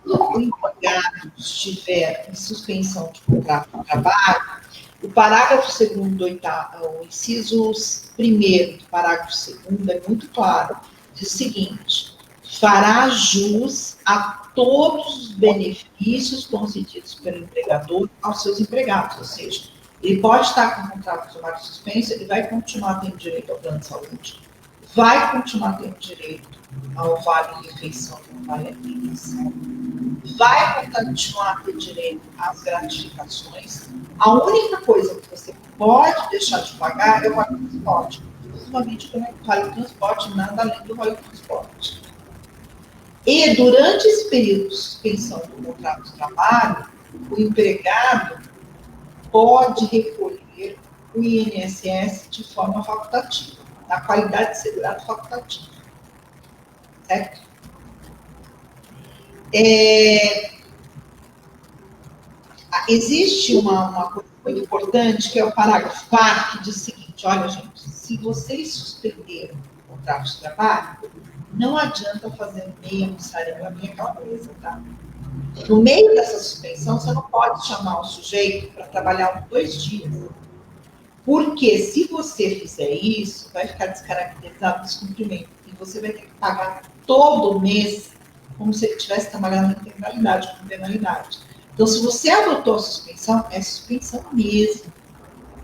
quando o empregado estiver em suspensão de contrato de trabalho, o parágrafo 2º do 8º, o inciso 1º do parágrafo 2º é muito claro, diz o seguinte: fará jus a todos os benefícios concedidos pelo empregador aos seus empregados, ou seja, ele pode estar com o contrato de trabalho suspenso, ele vai continuar tendo direito ao plano de saúde, vai continuar tendo direito ao vale-refeição, ao vale-alimentação, vai continuar tendo direito às gratificações. A única coisa que você pode deixar de pagar é o vale-transporte. Principalmente quando é vale-transporte, nada além do vale-transporte. E durante esse período de suspensão do contrato de trabalho, o empregado pode recolher o INSS de forma facultativa, na qualidade de segurado facultativo. Certo? Existe uma coisa muito importante, que é o parágrafo 4º, que diz o seguinte: olha, gente, se vocês suspenderam o contrato de trabalho, não adianta fazer meia mussarela nem aquela coisa, tá? No meio dessa suspensão, você não pode chamar o sujeito para trabalhar 2 dias. Porque se você fizer isso, vai ficar descaracterizado o descumprimento. E você vai ter que pagar todo mês como se ele estivesse trabalhando em integralidade, com penalidade. Então, se você adotou a suspensão, é suspensão mesmo.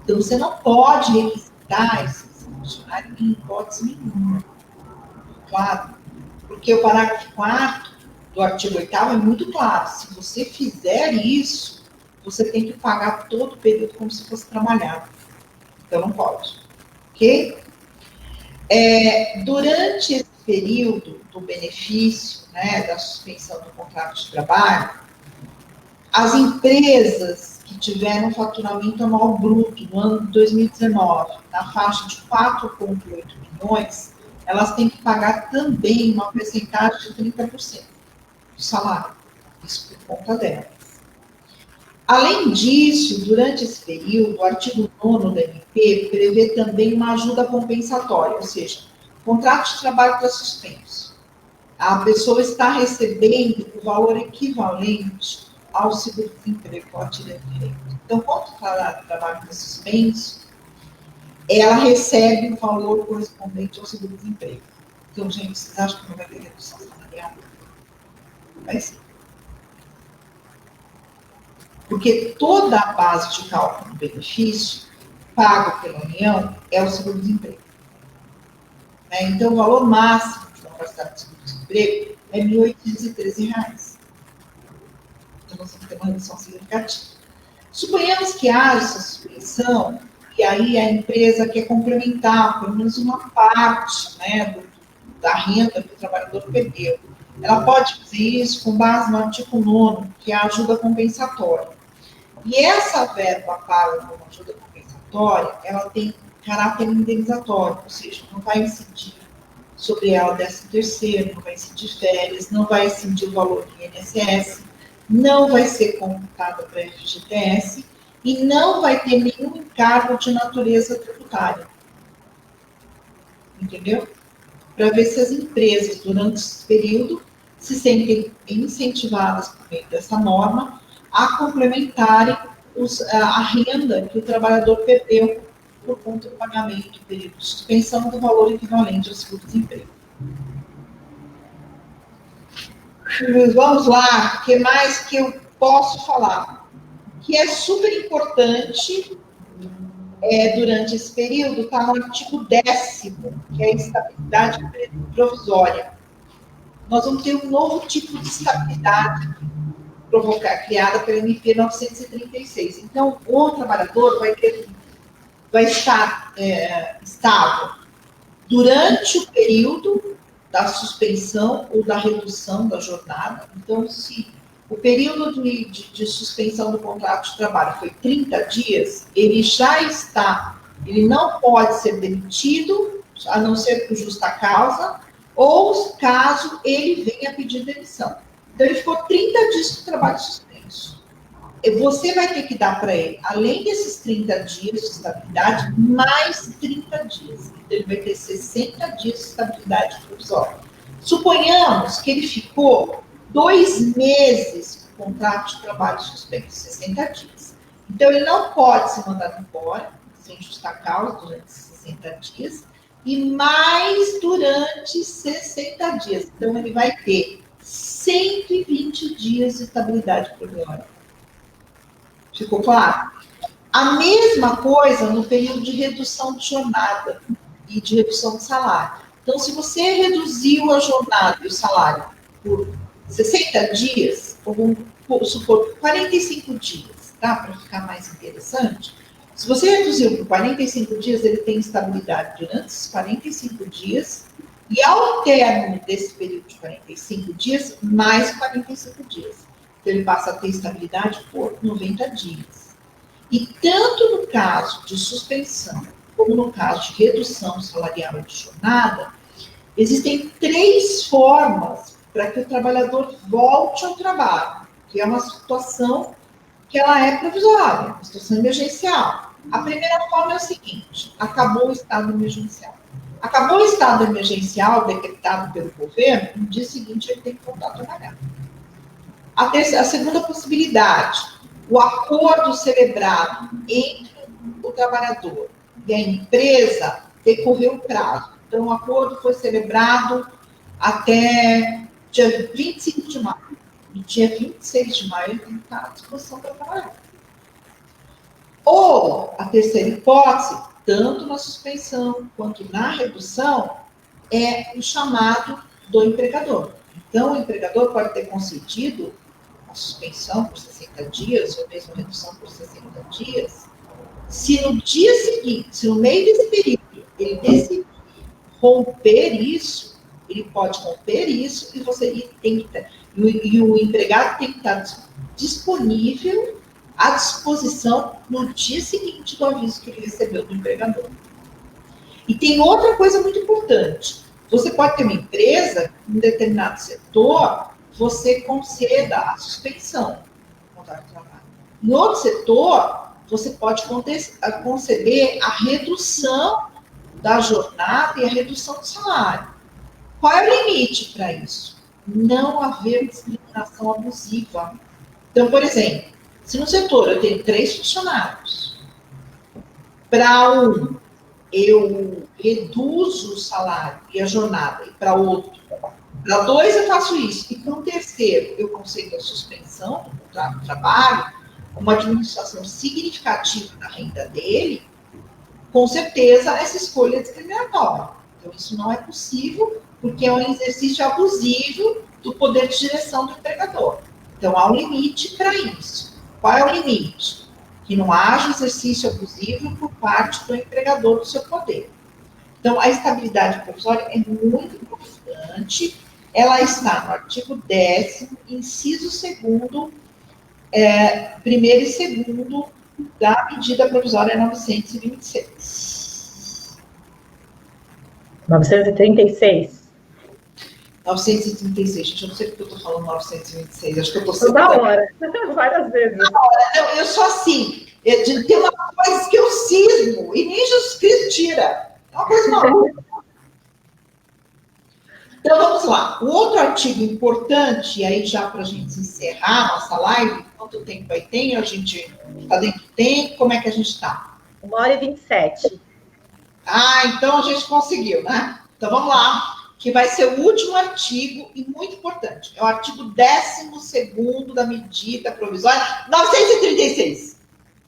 Então, você não pode requisitar esse funcionário em hipótese nenhuma. Claro? Porque o parágrafo 4º do artigo 8º é muito claro. Se você fizer isso, você tem que pagar todo o período como se fosse trabalhado. Então, não pode. Ok? Durante esse período do benefício, né, da suspensão do contrato de trabalho, as empresas que tiveram faturamento anual bruto no ano de 2019, na faixa de 4,8 milhões, elas têm que pagar também uma percentagem de 30% do salário. Isso por conta delas. Além disso, durante esse período, o artigo 9º da MP prevê também uma ajuda compensatória, ou seja, o contrato de trabalho está suspenso. A pessoa está recebendo o valor equivalente ao seguro-desemprego que ela tira direito. Então, quando o trabalho está suspenso, ela recebe o valor correspondente ao seguro-desemprego. Então, gente, vocês acham que não vai ter redução salarial? Vai ser. Porque toda a base de cálculo do benefício pago pela União é o seguro-desemprego. Né? Então, o valor máximo de uma parcela de seguro-desemprego é R$ 1.813. Então, nós temos que ter uma redução significativa. Suponhamos que haja essa suspensão, e aí a empresa quer complementar pelo menos uma parte, né, da renda que o trabalhador perdeu. Ela pode fazer isso com base no artigo 9º, que é a ajuda compensatória. E essa verba paga como ajuda compensatória, ela tem caráter indenizatório, ou seja, não vai incidir sobre ela o 13º, não vai incidir férias, não vai incidir o valor do INSS, não vai ser computada para a FGTS e não vai ter nenhum encargo de natureza tributária. Entendeu? Para ver se as empresas, durante esse período, se sentem incentivadas por meio dessa norma a complementarem a renda que o trabalhador perdeu por conta do pagamento do período de suspensão do valor equivalente ao seguro-desemprego. Vamos lá, o que mais que eu posso falar? Que é super importante durante esse período, está no artigo 10º, que é a estabilidade provisória. Nós vamos ter um novo tipo de estabilidade criada pela MP 936. Então, o trabalhador vai estar estável durante o período da suspensão ou da redução da jornada. Então, se o período de suspensão do contrato de trabalho foi 30 dias, ele não pode ser demitido, a não ser por justa causa, ou caso ele venha pedir demissão. Então, ele ficou 30 dias com o trabalho suspenso. Você vai ter que dar para ele, além desses 30 dias de estabilidade, mais 30 dias. Então, ele vai ter 60 dias de estabilidade provisória. Suponhamos que ele ficou 2 meses com o contrato de trabalho suspenso, 60 dias. Então, ele não pode ser mandado embora, sem justa causa, durante 60 dias, e mais durante 60 dias. Então, ele vai ter 120 dias de estabilidade provisória. Ficou claro? A mesma coisa no período de redução de jornada e de redução de salário. Então, se você reduziu a jornada e o salário por 60 dias, ou vamos supor 45 dias, tá? Para ficar mais interessante. Se você reduziu por 45 dias, ele tem estabilidade durante esses 45 dias, e ao término desse período de 45 dias, mais 45 dias. Então, ele passa a ter estabilidade por 90 dias. E tanto no caso de suspensão, como no caso de redução salarial de jornada, existem 3 formas para que o trabalhador volte ao trabalho, que é uma situação que ela é provisória, uma situação emergencial. A primeira forma é o seguinte: acabou o estado emergencial. Acabou o estado emergencial decretado pelo governo, no dia seguinte ele tem que voltar a trabalhar. A segunda possibilidade, o acordo celebrado entre o trabalhador e a empresa decorreu o prazo. Então, o acordo foi celebrado até dia 25 de maio. No dia 26 de maio, ele tem que estar à disposição para trabalhar. Ou, a terceira hipótese, tanto na suspensão quanto na redução, é o chamado do empregador. Então, o empregador pode ter concedido a suspensão por 60 dias, ou mesmo a redução por 60 dias, se no dia seguinte, se no meio desse período, ele decidir romper isso, ele pode romper isso e o empregado tem que estar disponível, à disposição, no dia seguinte do aviso que ele recebeu do empregador. E tem outra coisa muito importante. Você pode ter uma empresa, em determinado setor, você conceda a suspensão do contrato de trabalho. Em outro setor, você pode conceder a redução da jornada e a redução do salário. Qual é o limite para isso? Não haver discriminação abusiva. Então, por exemplo, se no setor eu tenho 3 funcionários, para um eu reduzo o salário e a jornada, e para outro Para 2, eu faço isso. E para o terceiro, eu concedo a suspensão do contrato de trabalho, uma diminuição significativa da renda dele, com certeza essa escolha é discriminatória. Então, isso não é possível, porque é um exercício abusivo do poder de direção do empregador. Então, há um limite para isso. Qual é o limite? Que não haja exercício abusivo por parte do empregador do seu poder. Então, a estabilidade provisória é muito importante. Ela está no artigo 10º, inciso 2º, primeiro e segundo da medida provisória 926. 936? 936, gente, eu não sei porque eu estou falando 926, acho que eu estou toda hora, várias vezes. Toda hora. Não, eu sou assim, tem uma coisa que eu cismo, e nem Jesus Cristo tira. É uma coisa maluca. Então, vamos lá. O outro artigo importante, e aí já para a gente encerrar a nossa live, quanto tempo aí tem? A gente está dentro do tempo? Como é que a gente está? 1h27. Ah, então a gente conseguiu, né? Então, vamos lá, que vai ser o último artigo e muito importante. É o artigo 12º da medida provisória 936.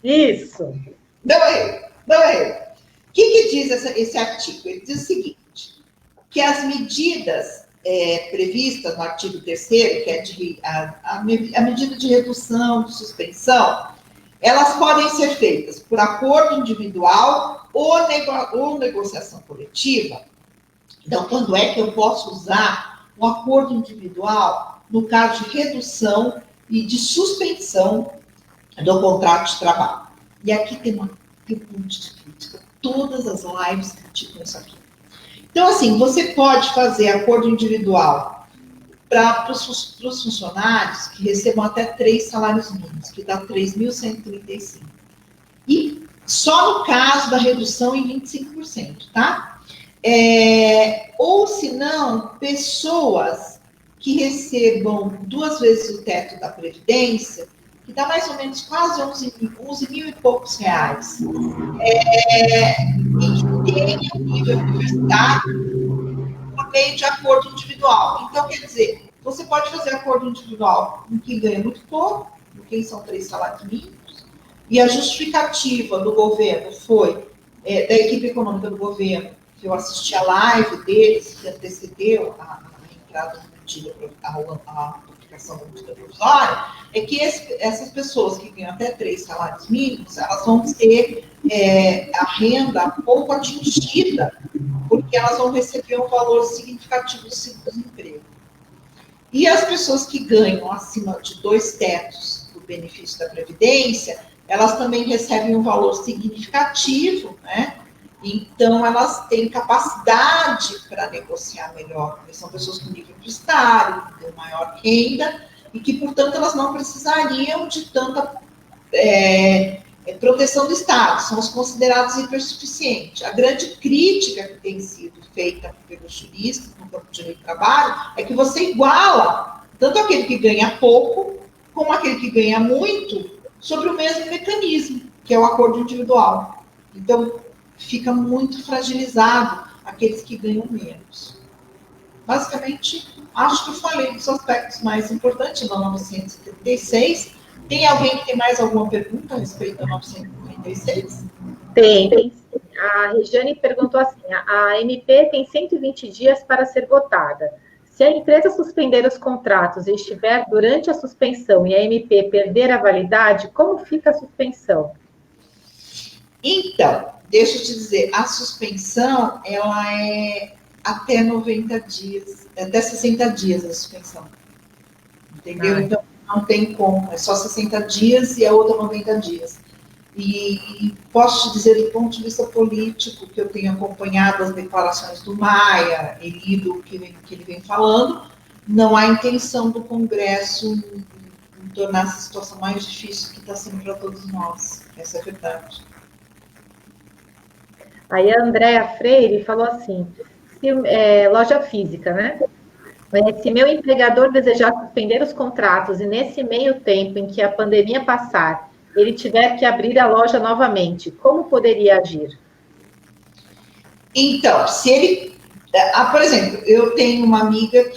Isso. Não errei, não errei. O que diz esse artigo? Ele diz o seguinte, que as medidas previstas no artigo 3º, que é a medida de redução, de suspensão, elas podem ser feitas por acordo individual ou negociação coletiva. Então, quando é que eu posso usar um acordo individual no caso de redução e de suspensão do contrato de trabalho? E aqui tem um ponto de crítica. Todas as lives criticam isso aqui. Então, assim, você pode fazer acordo individual para os funcionários que recebam até 3 salários mínimos, que dá 3.135. E só no caso da redução em 25%, tá? Ou, se não, pessoas que recebam 2 vezes o teto da Previdência, que dá mais ou menos quase 11 mil e poucos reais, e que tenham nível universitário por meio de acordo individual. Então, quer dizer, você pode fazer acordo individual com quem ganha muito pouco, com quem são 3 salários mínimos, e a justificativa do governo foi, da equipe econômica do governo, que eu assisti a live deles, que antecedeu a entrada da medida, a aplicação da medida provisória, é que essas pessoas que ganham até 3 salários mínimos, elas vão ter a renda pouco atingida, porque elas vão receber um valor significativo do seguro-desemprego. E as pessoas que ganham acima de 2 tetos do benefício da Previdência, elas também recebem um valor significativo, né? Então, elas têm capacidade para negociar melhor, porque são pessoas com nível universitário, que têm maior renda, e que, portanto, elas não precisariam de tanta proteção do Estado, são os considerados hipersuficientes. A grande crítica que tem sido feita pelos juristas no campo de direito do trabalho é que você iguala tanto aquele que ganha pouco, como aquele que ganha muito, sobre o mesmo mecanismo, que é o acordo individual. Então, fica muito fragilizado aqueles que ganham menos. Basicamente, acho que eu falei dos aspectos mais importantes da 936. Tem alguém que tem mais alguma pergunta a respeito da 936? Tem. A Regiane perguntou assim, a MP tem 120 dias para ser votada. Se a empresa suspender os contratos e estiver durante a suspensão e a MP perder a validade, como fica a suspensão? Então, deixa eu te dizer, a suspensão, ela é até 90 dias, até 60 dias a suspensão. Entendeu? Então, não tem como, é só 60 dias e a outra 90 dias. E posso te dizer, do ponto de vista político, que eu tenho acompanhado as declarações do Maia e lido o que ele vem falando, não há intenção do Congresso em tornar essa situação mais difícil que está sendo para todos nós. Essa é a verdade. Aí a Andréa Freire falou assim, loja física, né? Se meu empregador desejar suspender os contratos e nesse meio tempo em que a pandemia passar, ele tiver que abrir a loja novamente, como poderia agir? Então, se ele Por exemplo, eu tenho uma amiga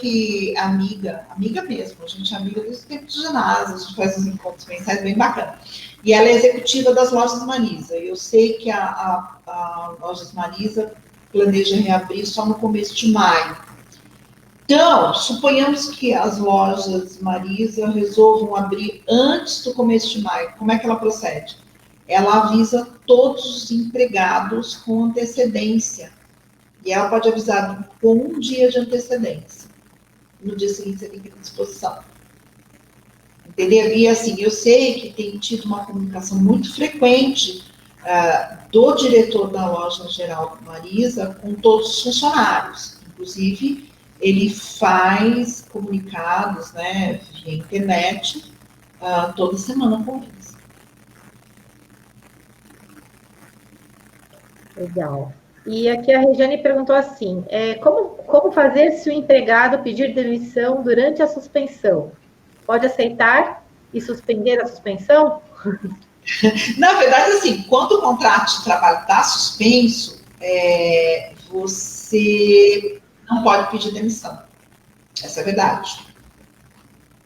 amiga mesmo, a gente é amiga desde o tempo de ginásio, a gente faz uns encontros mensais bem bacana. E ela é executiva das Lojas Marisa. Eu sei que a Lojas Marisa planeja reabrir só no começo de maio. Então, suponhamos que as Lojas Marisa resolvam abrir antes do começo de maio. Como é que ela procede? Ela avisa todos os empregados com antecedência. E ela pode avisar com um dia de antecedência. No dia seguinte, você tem que ter disposição. Entendeu? E assim, eu sei que tem tido uma comunicação muito frequente do diretor da loja geral Marisa com todos os funcionários. Inclusive, ele faz comunicados, né, via internet, toda semana com eles. Legal. E aqui a Regiane perguntou assim, como fazer se o empregado pedir demissão durante a suspensão? Pode aceitar e suspender a suspensão? Na verdade, assim, quando o contrato de trabalho está suspenso, você não pode pedir demissão. Essa é a verdade.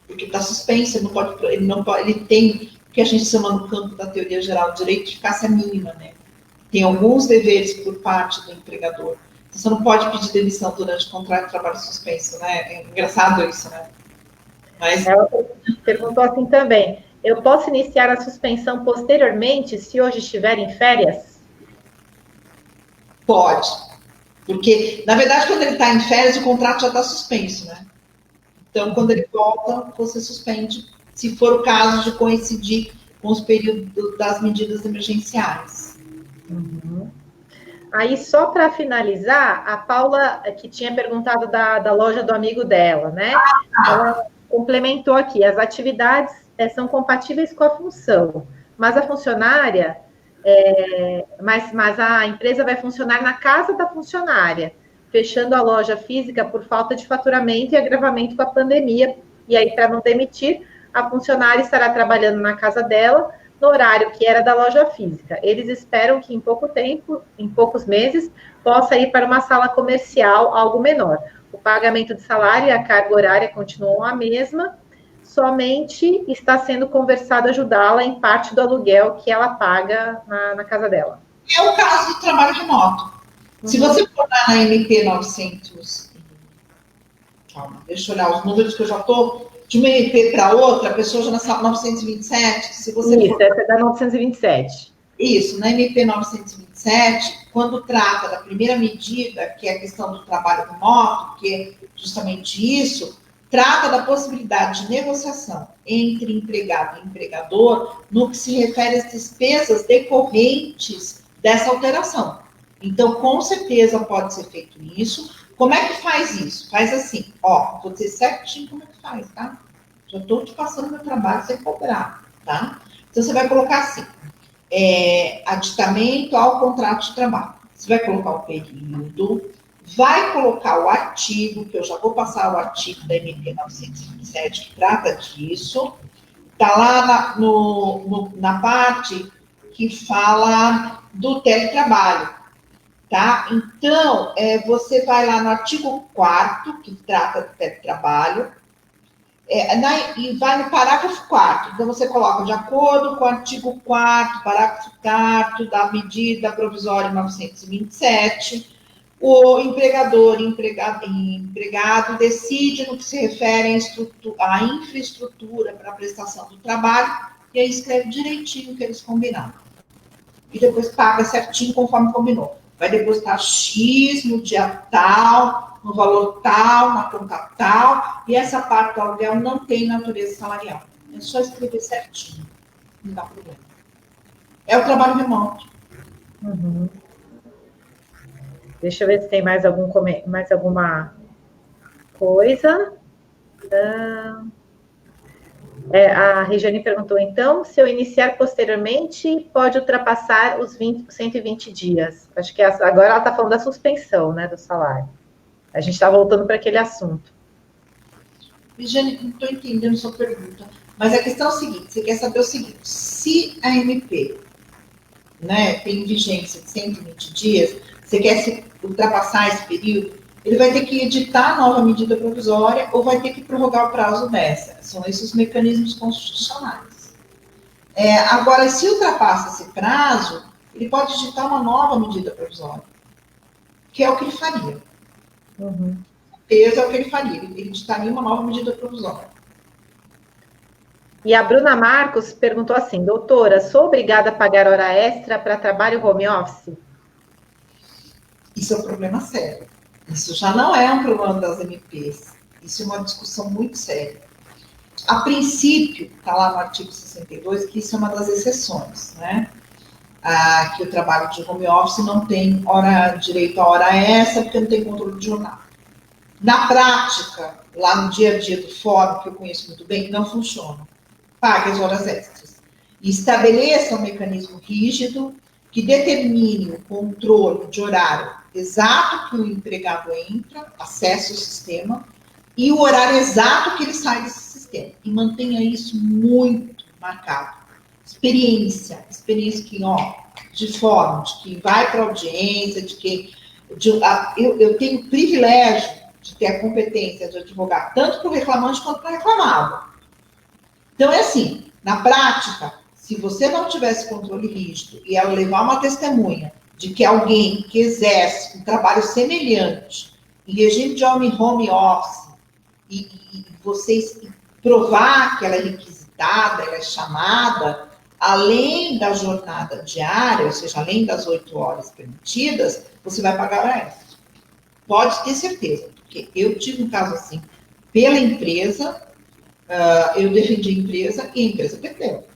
Porque está suspenso, ele tem o que a gente chama no campo da teoria geral de direito de eficácia mínima, né? Tem alguns deveres por parte do empregador. Então, você não pode pedir demissão durante o contrato de trabalho suspenso, né? É engraçado isso, né? Mas... Ela perguntou assim também, eu posso iniciar a suspensão posteriormente se hoje estiver em férias? Pode. Porque, na verdade, quando ele está em férias, o contrato já está suspenso, né? Então, quando ele volta, você suspende, se for o caso de coincidir com os períodos das medidas emergenciais. Uhum. Aí, só para finalizar, a Paula, que tinha perguntado da loja do amigo dela, né? Ela complementou aqui, as atividades são compatíveis com a função, mas a funcionária, mas a empresa vai funcionar na casa da funcionária, fechando a loja física por falta de faturamento e agravamento com a pandemia. E aí, para não demitir, a funcionária estará trabalhando na casa dela, no horário que era da loja física. Eles esperam que em pouco tempo, em poucos meses, possa ir para uma sala comercial, algo menor. O pagamento de salário e a carga horária continuam a mesma, somente está sendo conversado ajudá-la em parte do aluguel que ela paga na casa dela. É o caso do trabalho remoto. Uhum. Se você for lá na MP 900... Calma, deixa eu olhar os números que eu já estou... De uma MP para outra, a pessoa já na 927, se você Isso, essa é da 927. Isso, na MP 927, quando trata da primeira medida, que é a questão do trabalho remoto, que é justamente isso, trata da possibilidade de negociação entre empregado e empregador no que se refere às despesas decorrentes dessa alteração. Então, com certeza pode ser feito isso. Como é que faz isso? Faz assim, vou dizer certinho como é que faz, tá? Já estou te passando meu trabalho sem cobrar, tá? Então, você vai colocar assim, aditamento ao contrato de trabalho. Você vai colocar o período, vai colocar o artigo, que eu já vou passar o artigo da MP 927, que trata disso. Está lá na parte que fala do teletrabalho. Tá? Então, você vai lá no artigo 4º, que trata do teletrabalho, e vai no parágrafo 4º. Então, você coloca, de acordo com o artigo 4º, parágrafo 4º da medida provisória 927, o empregador e empregado decide no que se refere à infraestrutura para a prestação do trabalho, e aí escreve direitinho o que eles combinaram. E depois paga certinho conforme combinou. Vai depositar X no dia tal, no valor tal, na conta tal, e essa parte do aluguel não tem natureza salarial. É só escrever certinho, não dá problema. É o trabalho remoto. Uhum. Deixa eu ver se tem mais alguma coisa. A Regiane perguntou, então, se eu iniciar posteriormente, pode ultrapassar os 120 dias. Acho que agora ela está falando da suspensão, né, do salário. A gente está voltando para aquele assunto. Regiane, não estou entendendo sua pergunta, mas a questão é a seguinte, você quer saber o seguinte, se a MP, né, tem vigência de 120 dias, você quer ultrapassar esse período, ele vai ter que editar a nova medida provisória ou vai ter que prorrogar o prazo dessa. São esses os mecanismos constitucionais. Agora, se ultrapassa esse prazo, ele pode editar uma nova medida provisória, que é o que ele faria. Uhum. Esse é o que ele faria, ele editaria uma nova medida provisória. E a Bruna Marcos perguntou assim, doutora, sou obrigada a pagar hora extra para trabalho home office? Isso é um problema sério. Isso já não é um problema das MPs. Isso é uma discussão muito séria. A princípio, está lá no artigo 62, que isso é uma das exceções, né? Que o trabalho de home office não tem direito a hora extra, porque não tem controle de jornada. Na prática, lá no dia a dia do fórum, que eu conheço muito bem, não funciona. Pague as horas extras. E estabeleça um mecanismo rígido que determine o controle de horário exato que o empregado entra, acessa o sistema, e o horário exato que ele sai desse sistema. E mantenha isso muito marcado. Experiência que, de fórum, de quem vai para a audiência, eu tenho o privilégio de ter a competência de advogar tanto para o reclamante quanto para o reclamado. Então, é assim, na prática, se você não tivesse controle rígido e ela levar uma testemunha de que alguém que exerce um trabalho semelhante em regime de home office e vocês provar que ela é requisitada, ela é chamada, além da jornada diária, ou seja, além das 8 horas permitidas, você vai pagar hora extra. Pode ter certeza, porque eu tive um caso assim, pela empresa, eu defendi a empresa e a empresa perdeu.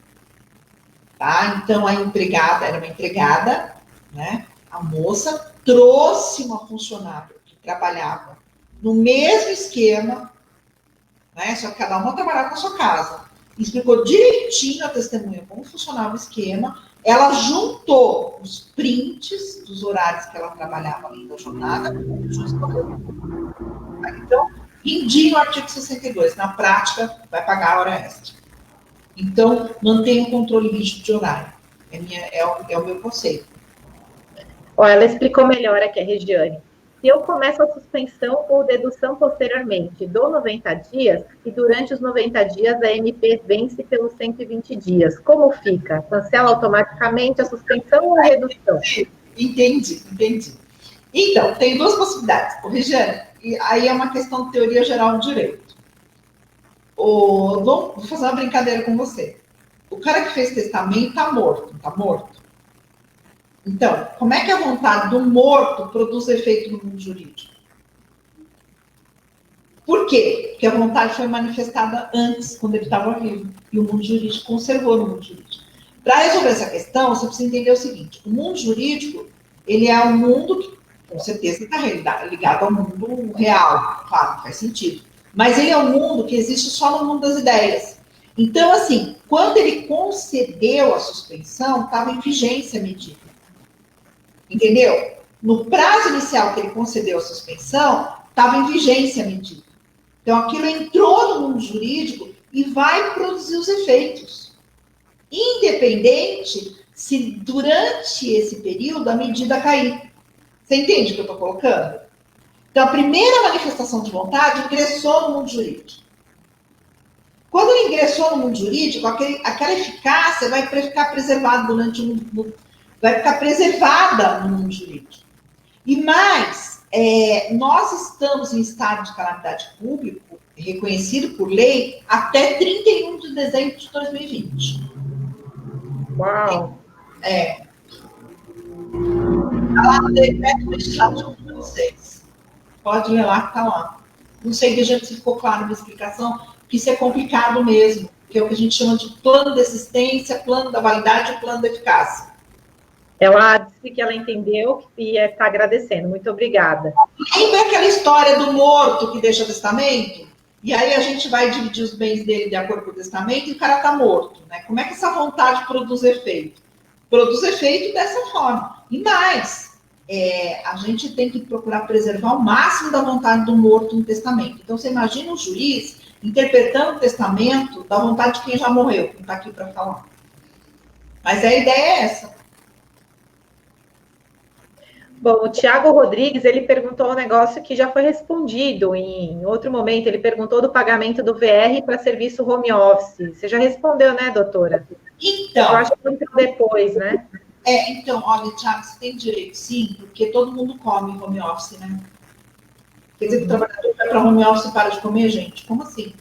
Tá? Então, a empregada, era uma empregada, né? A moça trouxe uma funcionária que trabalhava no mesmo esquema, né? Só que cada uma trabalhava na sua casa. Explicou direitinho a testemunha como funcionava o esquema. Ela juntou os prints dos horários que ela trabalhava além da jornada. Então, rendia o artigo 62. Na prática, vai pagar a hora extra. Então, mantenha um controle rígido de horário. É o meu conceito. Ela explicou melhor aqui, a Regiane. Se eu começo a suspensão ou dedução posteriormente, dou 90 dias e durante os 90 dias a MP vence pelos 120 dias. Como fica? Cancela automaticamente a suspensão ou a redução? Entendi. Então, tem duas possibilidades. Regiane, e aí é uma questão de teoria geral do direito. Vou fazer uma brincadeira com você. O cara que fez testamento está morto, não está morto? Então, como é que a vontade do morto produz efeito no mundo jurídico? Por quê? Porque a vontade foi manifestada antes, quando ele estava vivo, e o mundo jurídico conservou no mundo jurídico. Para resolver essa questão, você precisa entender o seguinte: o mundo jurídico, ele é um mundo que, com certeza, está ligado ao mundo real, claro, faz sentido. Mas ele é um mundo que existe só no mundo das ideias. Então, assim, quando ele concedeu a suspensão, estava em vigência a medida. Entendeu? No prazo inicial que ele concedeu a suspensão, estava em vigência a medida. Então, aquilo entrou no mundo jurídico e vai produzir os efeitos. Independente se durante esse período a medida cair. Você entende o que eu estou colocando? Então, a primeira manifestação de vontade ingressou no mundo jurídico. Quando ele ingressou no mundo jurídico, aquela eficácia vai ficar preservada vai ficar preservada no mundo jurídico. E mais, nós estamos em estado de calamidade pública, reconhecido por lei, até 31 de dezembro de 2020. Uau! Está lá no decreto legislativo de vocês. Pode ler lá que está lá. Não sei se ficou claro na explicação, que isso é complicado mesmo, que é o que a gente chama de plano de existência, plano da validade e plano da eficácia. Ela disse que ela entendeu e está agradecendo. Muito obrigada. Lembra aquela história do morto que deixa testamento? E aí a gente vai dividir os bens dele de acordo com o testamento e o cara está morto, né? Como é que essa vontade produz efeito? Produz efeito dessa forma. E mais, a gente tem que procurar preservar o máximo da vontade do morto no testamento. Então, você imagina um juiz interpretando o testamento da vontade de quem já morreu, que não está aqui para falar. Mas a ideia é essa. Bom, o Tiago Rodrigues, ele perguntou um negócio que já foi respondido em outro momento. Ele perguntou do pagamento do VR para serviço home office. Você já respondeu, né, doutora? Eu Então, acho que entrou depois, né? então, olha, Thiago, você tem direito, sim, porque todo mundo come home office, né? Quer dizer que o trabalhador vai para home office e para de comer, gente? Como assim?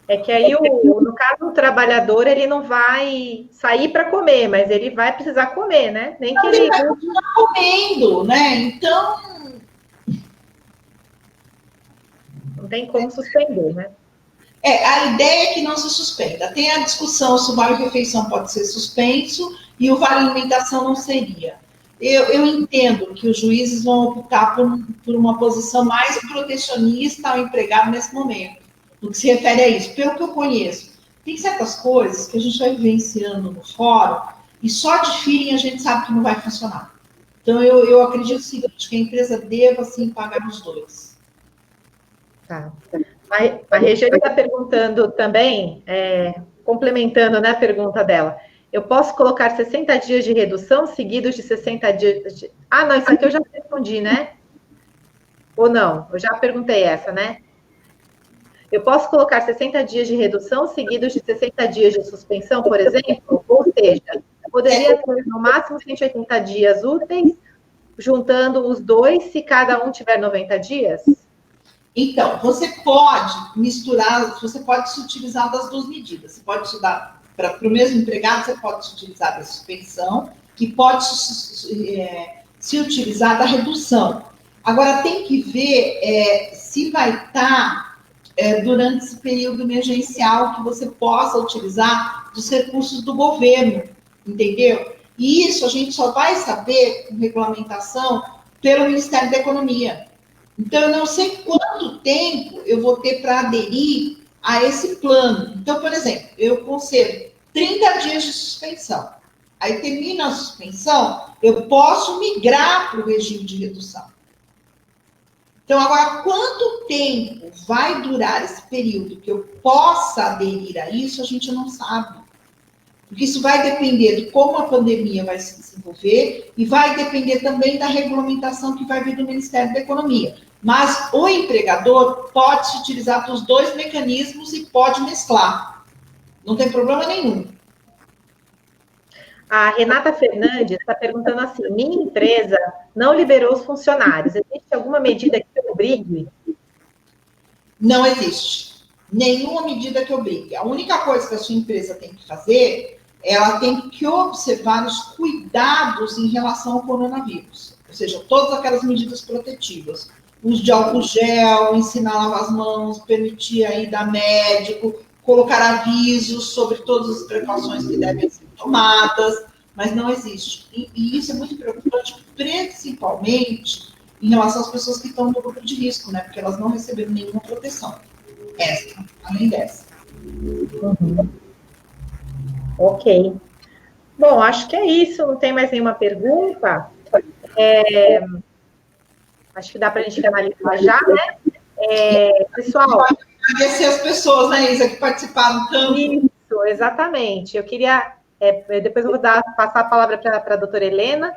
É que aí, no caso, o trabalhador, ele não vai sair para comer, mas ele vai precisar comer, né? Nem que Não, ele ele vai continuar comendo, né? Então, não tem como suspender, né? a ideia é que não se suspenda. Tem a discussão se o vale-refeição pode ser suspenso e o vale-alimentação não seria. Eu entendo que os juízes vão optar por uma posição mais protecionista ao empregado nesse momento, no que se refere a isso. Pelo que eu conheço, tem certas coisas que a gente vai vivenciando no fórum e só de feeling a gente sabe que não vai funcionar. Então, eu acredito o seguinte, que a empresa deva, sim, pagar os dois. Tá. A Regiane está perguntando também, complementando, né, a pergunta dela. Eu posso colocar 60 dias de redução seguidos de 60 dias de... Ah, não, isso aqui eu já respondi, né? Ou não? Eu já perguntei essa, né? Eu posso colocar 60 dias de redução seguidos de 60 dias de suspensão, por exemplo? Ou seja, poderia ter no máximo 180 dias úteis, juntando os dois, se cada um tiver 90 dias? Então, você pode misturar, você pode se utilizar das duas medidas. Você pode estudar para o mesmo empregado, você pode se utilizar da suspensão e pode se utilizar da redução. Agora, tem que ver se vai estar durante esse período emergencial que você possa utilizar dos recursos do governo, entendeu? E isso a gente só vai saber com regulamentação pelo Ministério da Economia. Então, eu não sei quanto tempo eu vou ter para aderir a esse plano. Então, por exemplo, eu concedo 30 dias de suspensão. Aí termina a suspensão, eu posso migrar para o regime de redução. Então, agora, quanto tempo vai durar esse período que eu possa aderir a isso, a gente não sabe. Porque isso vai depender de como a pandemia vai se desenvolver e vai depender também da regulamentação que vai vir do Ministério da Economia. Mas o empregador pode se utilizar dos dois mecanismos e pode mesclar. Não tem problema nenhum. A Renata Fernandes está perguntando assim: minha empresa não liberou os funcionários. Existe alguma medida que obrigue? Não existe nenhuma medida que obrigue. A única coisa que a sua empresa tem que fazer, ela tem que observar os cuidados em relação ao coronavírus. Ou seja, todas aquelas medidas protetivas. Uso de álcool gel, ensinar a lavar as mãos, permitir a ida a médico, colocar avisos sobre todas as precauções que devem ser tomadas, mas não existe. E isso é muito preocupante, principalmente em relação às pessoas que estão no grupo de risco, né? Porque elas não receberam nenhuma proteção extra, além dessa. Uhum. Ok. Bom, acho que é isso. Não tem mais nenhuma pergunta. Acho que dá para a gente finalizar já, né? Pessoal. Agradecer as pessoas, né, Isa, que participaram tanto. Isso, exatamente. Eu queria. Depois eu vou passar a palavra para a doutora Helena.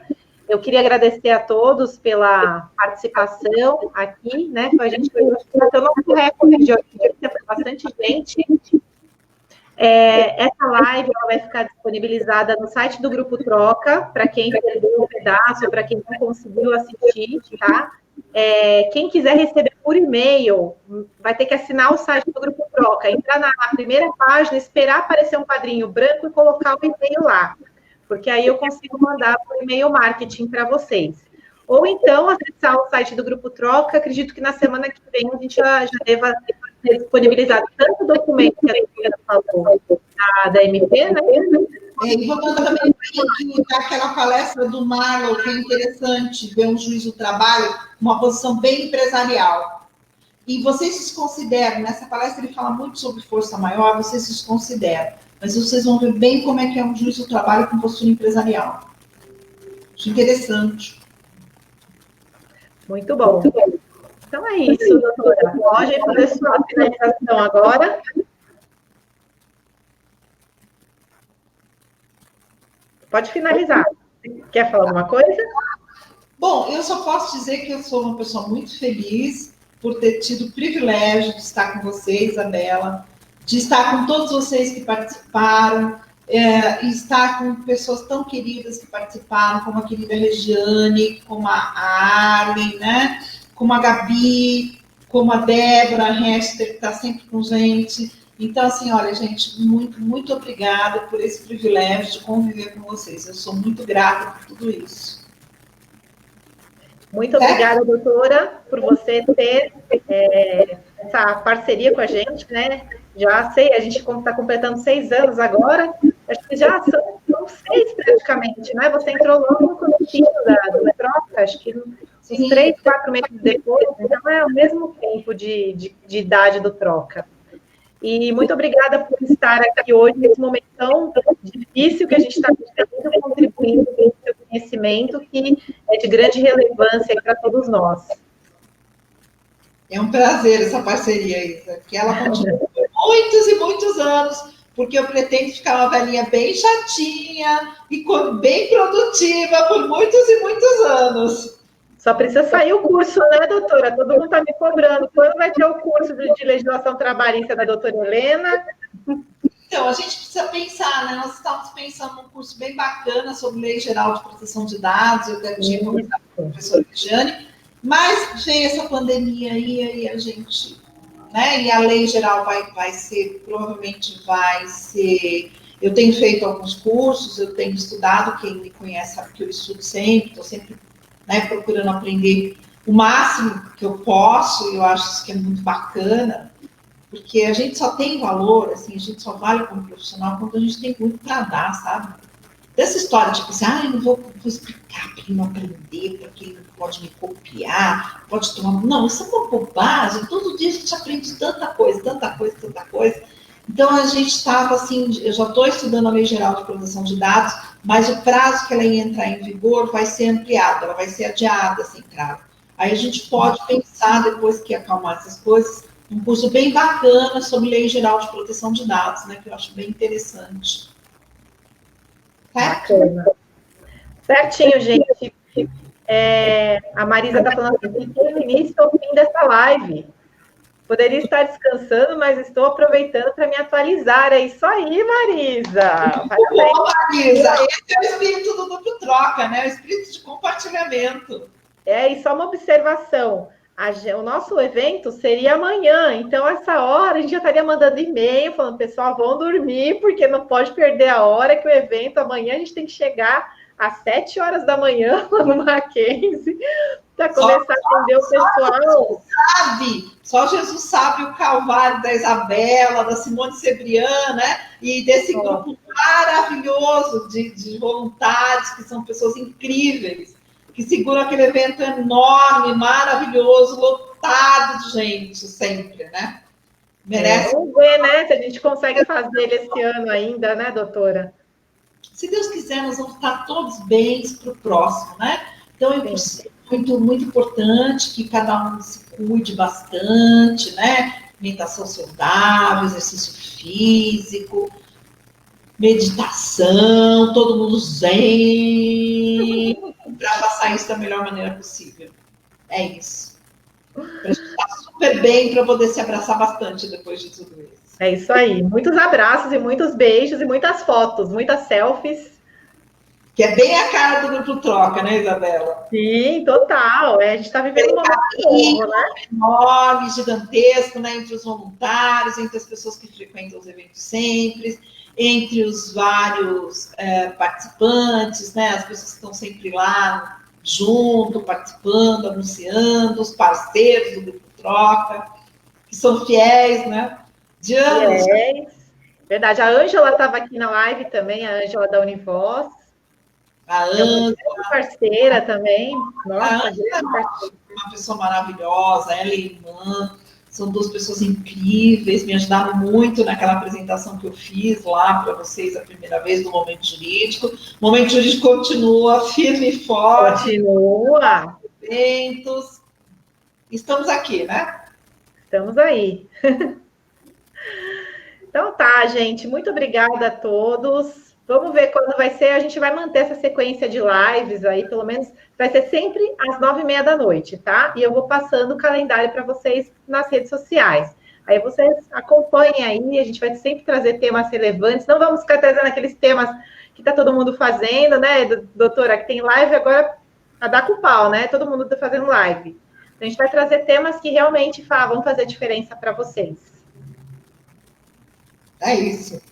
Eu queria agradecer a todos pela participação aqui, né? A gente bateu nosso recorde de hoje, bastante gente. Essa live ela vai ficar disponibilizada no site do Grupo Troca, para quem perdeu um pedaço, para quem não conseguiu assistir, tá? Quem quiser receber por e-mail, vai ter que assinar o site do Grupo Troca, entrar na primeira página, esperar aparecer um quadrinho branco e colocar o e-mail lá, porque aí eu consigo mandar por e-mail marketing para vocês. Ou então, acessar o site do Grupo Troca, acredito que na semana que vem a gente já deva ter disponibilizado tanto o documento que a doutora falou da MP, né? E vou mandar também o link daquela palestra do Marlon, que é interessante ver um juiz do trabalho, uma posição bem empresarial. E vocês se consideram, nessa palestra ele fala muito sobre força maior, vocês se consideram, mas vocês vão ver bem como é que é um juiz do trabalho com postura empresarial. Acho interessante. Muito bom. Então é isso, doutora. Pode fazer sua finalização agora. Pode finalizar. Quer falar alguma coisa? Bom, eu só posso dizer que eu sou uma pessoa muito feliz por ter tido o privilégio de estar com você, Isabela, de estar com todos vocês que participaram, e estar com pessoas tão queridas que participaram, como a querida Regiane, como a Arlen, né? Como a Gabi, como a Débora Hester, que está sempre com gente. Então, assim, olha, gente, muito, muito obrigada por esse privilégio de conviver com vocês. Eu sou muito grata por tudo isso. Muito obrigada, doutora, por você ter essa parceria com a gente, né? Já sei, a gente está completando 6 anos agora, acho que já são 6 praticamente, né? Você entrou logo no comecinho do troca, acho que uns 3, 4 meses depois, então é o mesmo tempo de idade do troca. E muito obrigada por estar aqui hoje, nesse momento tão difícil que a gente está vivendo, contribuindo com o seu conhecimento, que é de grande relevância para todos nós. É um prazer essa parceria, Isa, que ela continue por muitos e muitos anos, porque eu pretendo ficar uma velhinha bem chatinha e bem produtiva por muitos e muitos anos. Só precisa sair o curso, né, doutora? Todo mundo está me cobrando. Quando vai ter o curso de legislação trabalhista da doutora Helena? Então, a gente precisa pensar, né? Nós estamos pensando num curso bem bacana sobre Lei Geral de Proteção de Dados, eu até tinha conversado com a professora Regiane, mas veio essa pandemia aí a gente, né? E a Lei Geral vai ser, provavelmente vai ser... Eu tenho feito alguns cursos, eu tenho estudado, quem me conhece sabe que eu estudo sempre, estou sempre, né, procurando aprender o máximo que eu posso, e eu acho isso que é muito bacana, porque a gente só tem valor, assim, a gente só vale como profissional quando a gente tem muito para dar, sabe? Dessa história, tipo assim, eu não vou explicar para ele não aprender, porque ele não pode me copiar, pode tomar... Não, isso é uma bobagem, todo dia a gente aprende tanta coisa, tanta coisa, tanta coisa. Então, a gente estava assim, eu já estou estudando a Lei Geral de Proteção de Dados, mas o prazo que ela ia entrar em vigor vai ser ampliado, ela vai ser adiada, assim, claro. Aí a gente pode pensar, depois que acalmar essas coisas, um curso bem bacana sobre Lei Geral de Proteção de Dados, né, que eu acho bem interessante. Bacana. Certinho, gente. A Marisa está falando assim, do início ao fim dessa live. Poderia estar descansando, mas estou aproveitando para me atualizar. É isso aí, Marisa. Bom, Marisa, esse é o espírito do duplo troca, né? O espírito de compartilhamento. E só uma observação. O nosso evento seria amanhã, então essa hora a gente já estaria mandando e-mail falando, pessoal, vão dormir, porque não pode perder a hora que o evento amanhã a gente tem que chegar às 7 horas da manhã lá no Mackenzie para começar a atender o pessoal. Só Jesus sabe o calvário da Isabela, da Simone Cebrián, né? E desse grupo maravilhoso de voluntários, que são pessoas incríveis, que seguram aquele evento enorme, maravilhoso, lotado de gente, sempre, né? Merece. Vamos ver, né, se a gente consegue fazer ele esse ano ainda, né, doutora? Se Deus quiser, nós vamos estar todos bens para o próximo, né? Então, é muito, muito importante que cada um se cuide bastante, né? Alimentação saudável, exercício físico, meditação, todo mundo zen, para passar isso da melhor maneira possível. É isso. Para a gente estar super bem, para poder se abraçar bastante depois de tudo isso. É isso aí. Muitos abraços e muitos beijos e muitas fotos, muitas selfies. Que é bem a cara do Duplo Troca, né, Isabela? Sim, total. A gente está vivendo um momento novo, né? Enorme, gigantesco, né? Entre os voluntários, entre as pessoas que frequentam os eventos sempre, entre os vários participantes, né? As pessoas que estão sempre lá junto, participando, anunciando, os parceiros do Duplo Troca, que são fiéis, né? De anos. Verdade. A Ângela estava aqui na live também, a Ângela da Univoz. A Ângela, parceira também. Nossa, uma pessoa maravilhosa, ela é irmã, são duas pessoas incríveis, me ajudaram muito naquela apresentação que eu fiz lá para vocês a primeira vez do Momento Jurídico. O Momento Jurídico continua firme e forte. Continua. Eventos. Estamos aqui, né? Estamos aí. Então tá, gente. Muito obrigada a todos. Vamos ver quando vai ser. A gente vai manter essa sequência de lives aí, pelo menos vai ser sempre às 9h30 da noite, tá? E eu vou passando o calendário para vocês nas redes sociais. Aí vocês acompanhem aí, a gente vai sempre trazer temas relevantes. Não vamos ficar trazendo aqueles temas que está todo mundo fazendo, né, doutora? Que tem live agora a dar com pau, né? Todo mundo está fazendo live. Então, a gente vai trazer temas que realmente vão fazer diferença para vocês. É isso.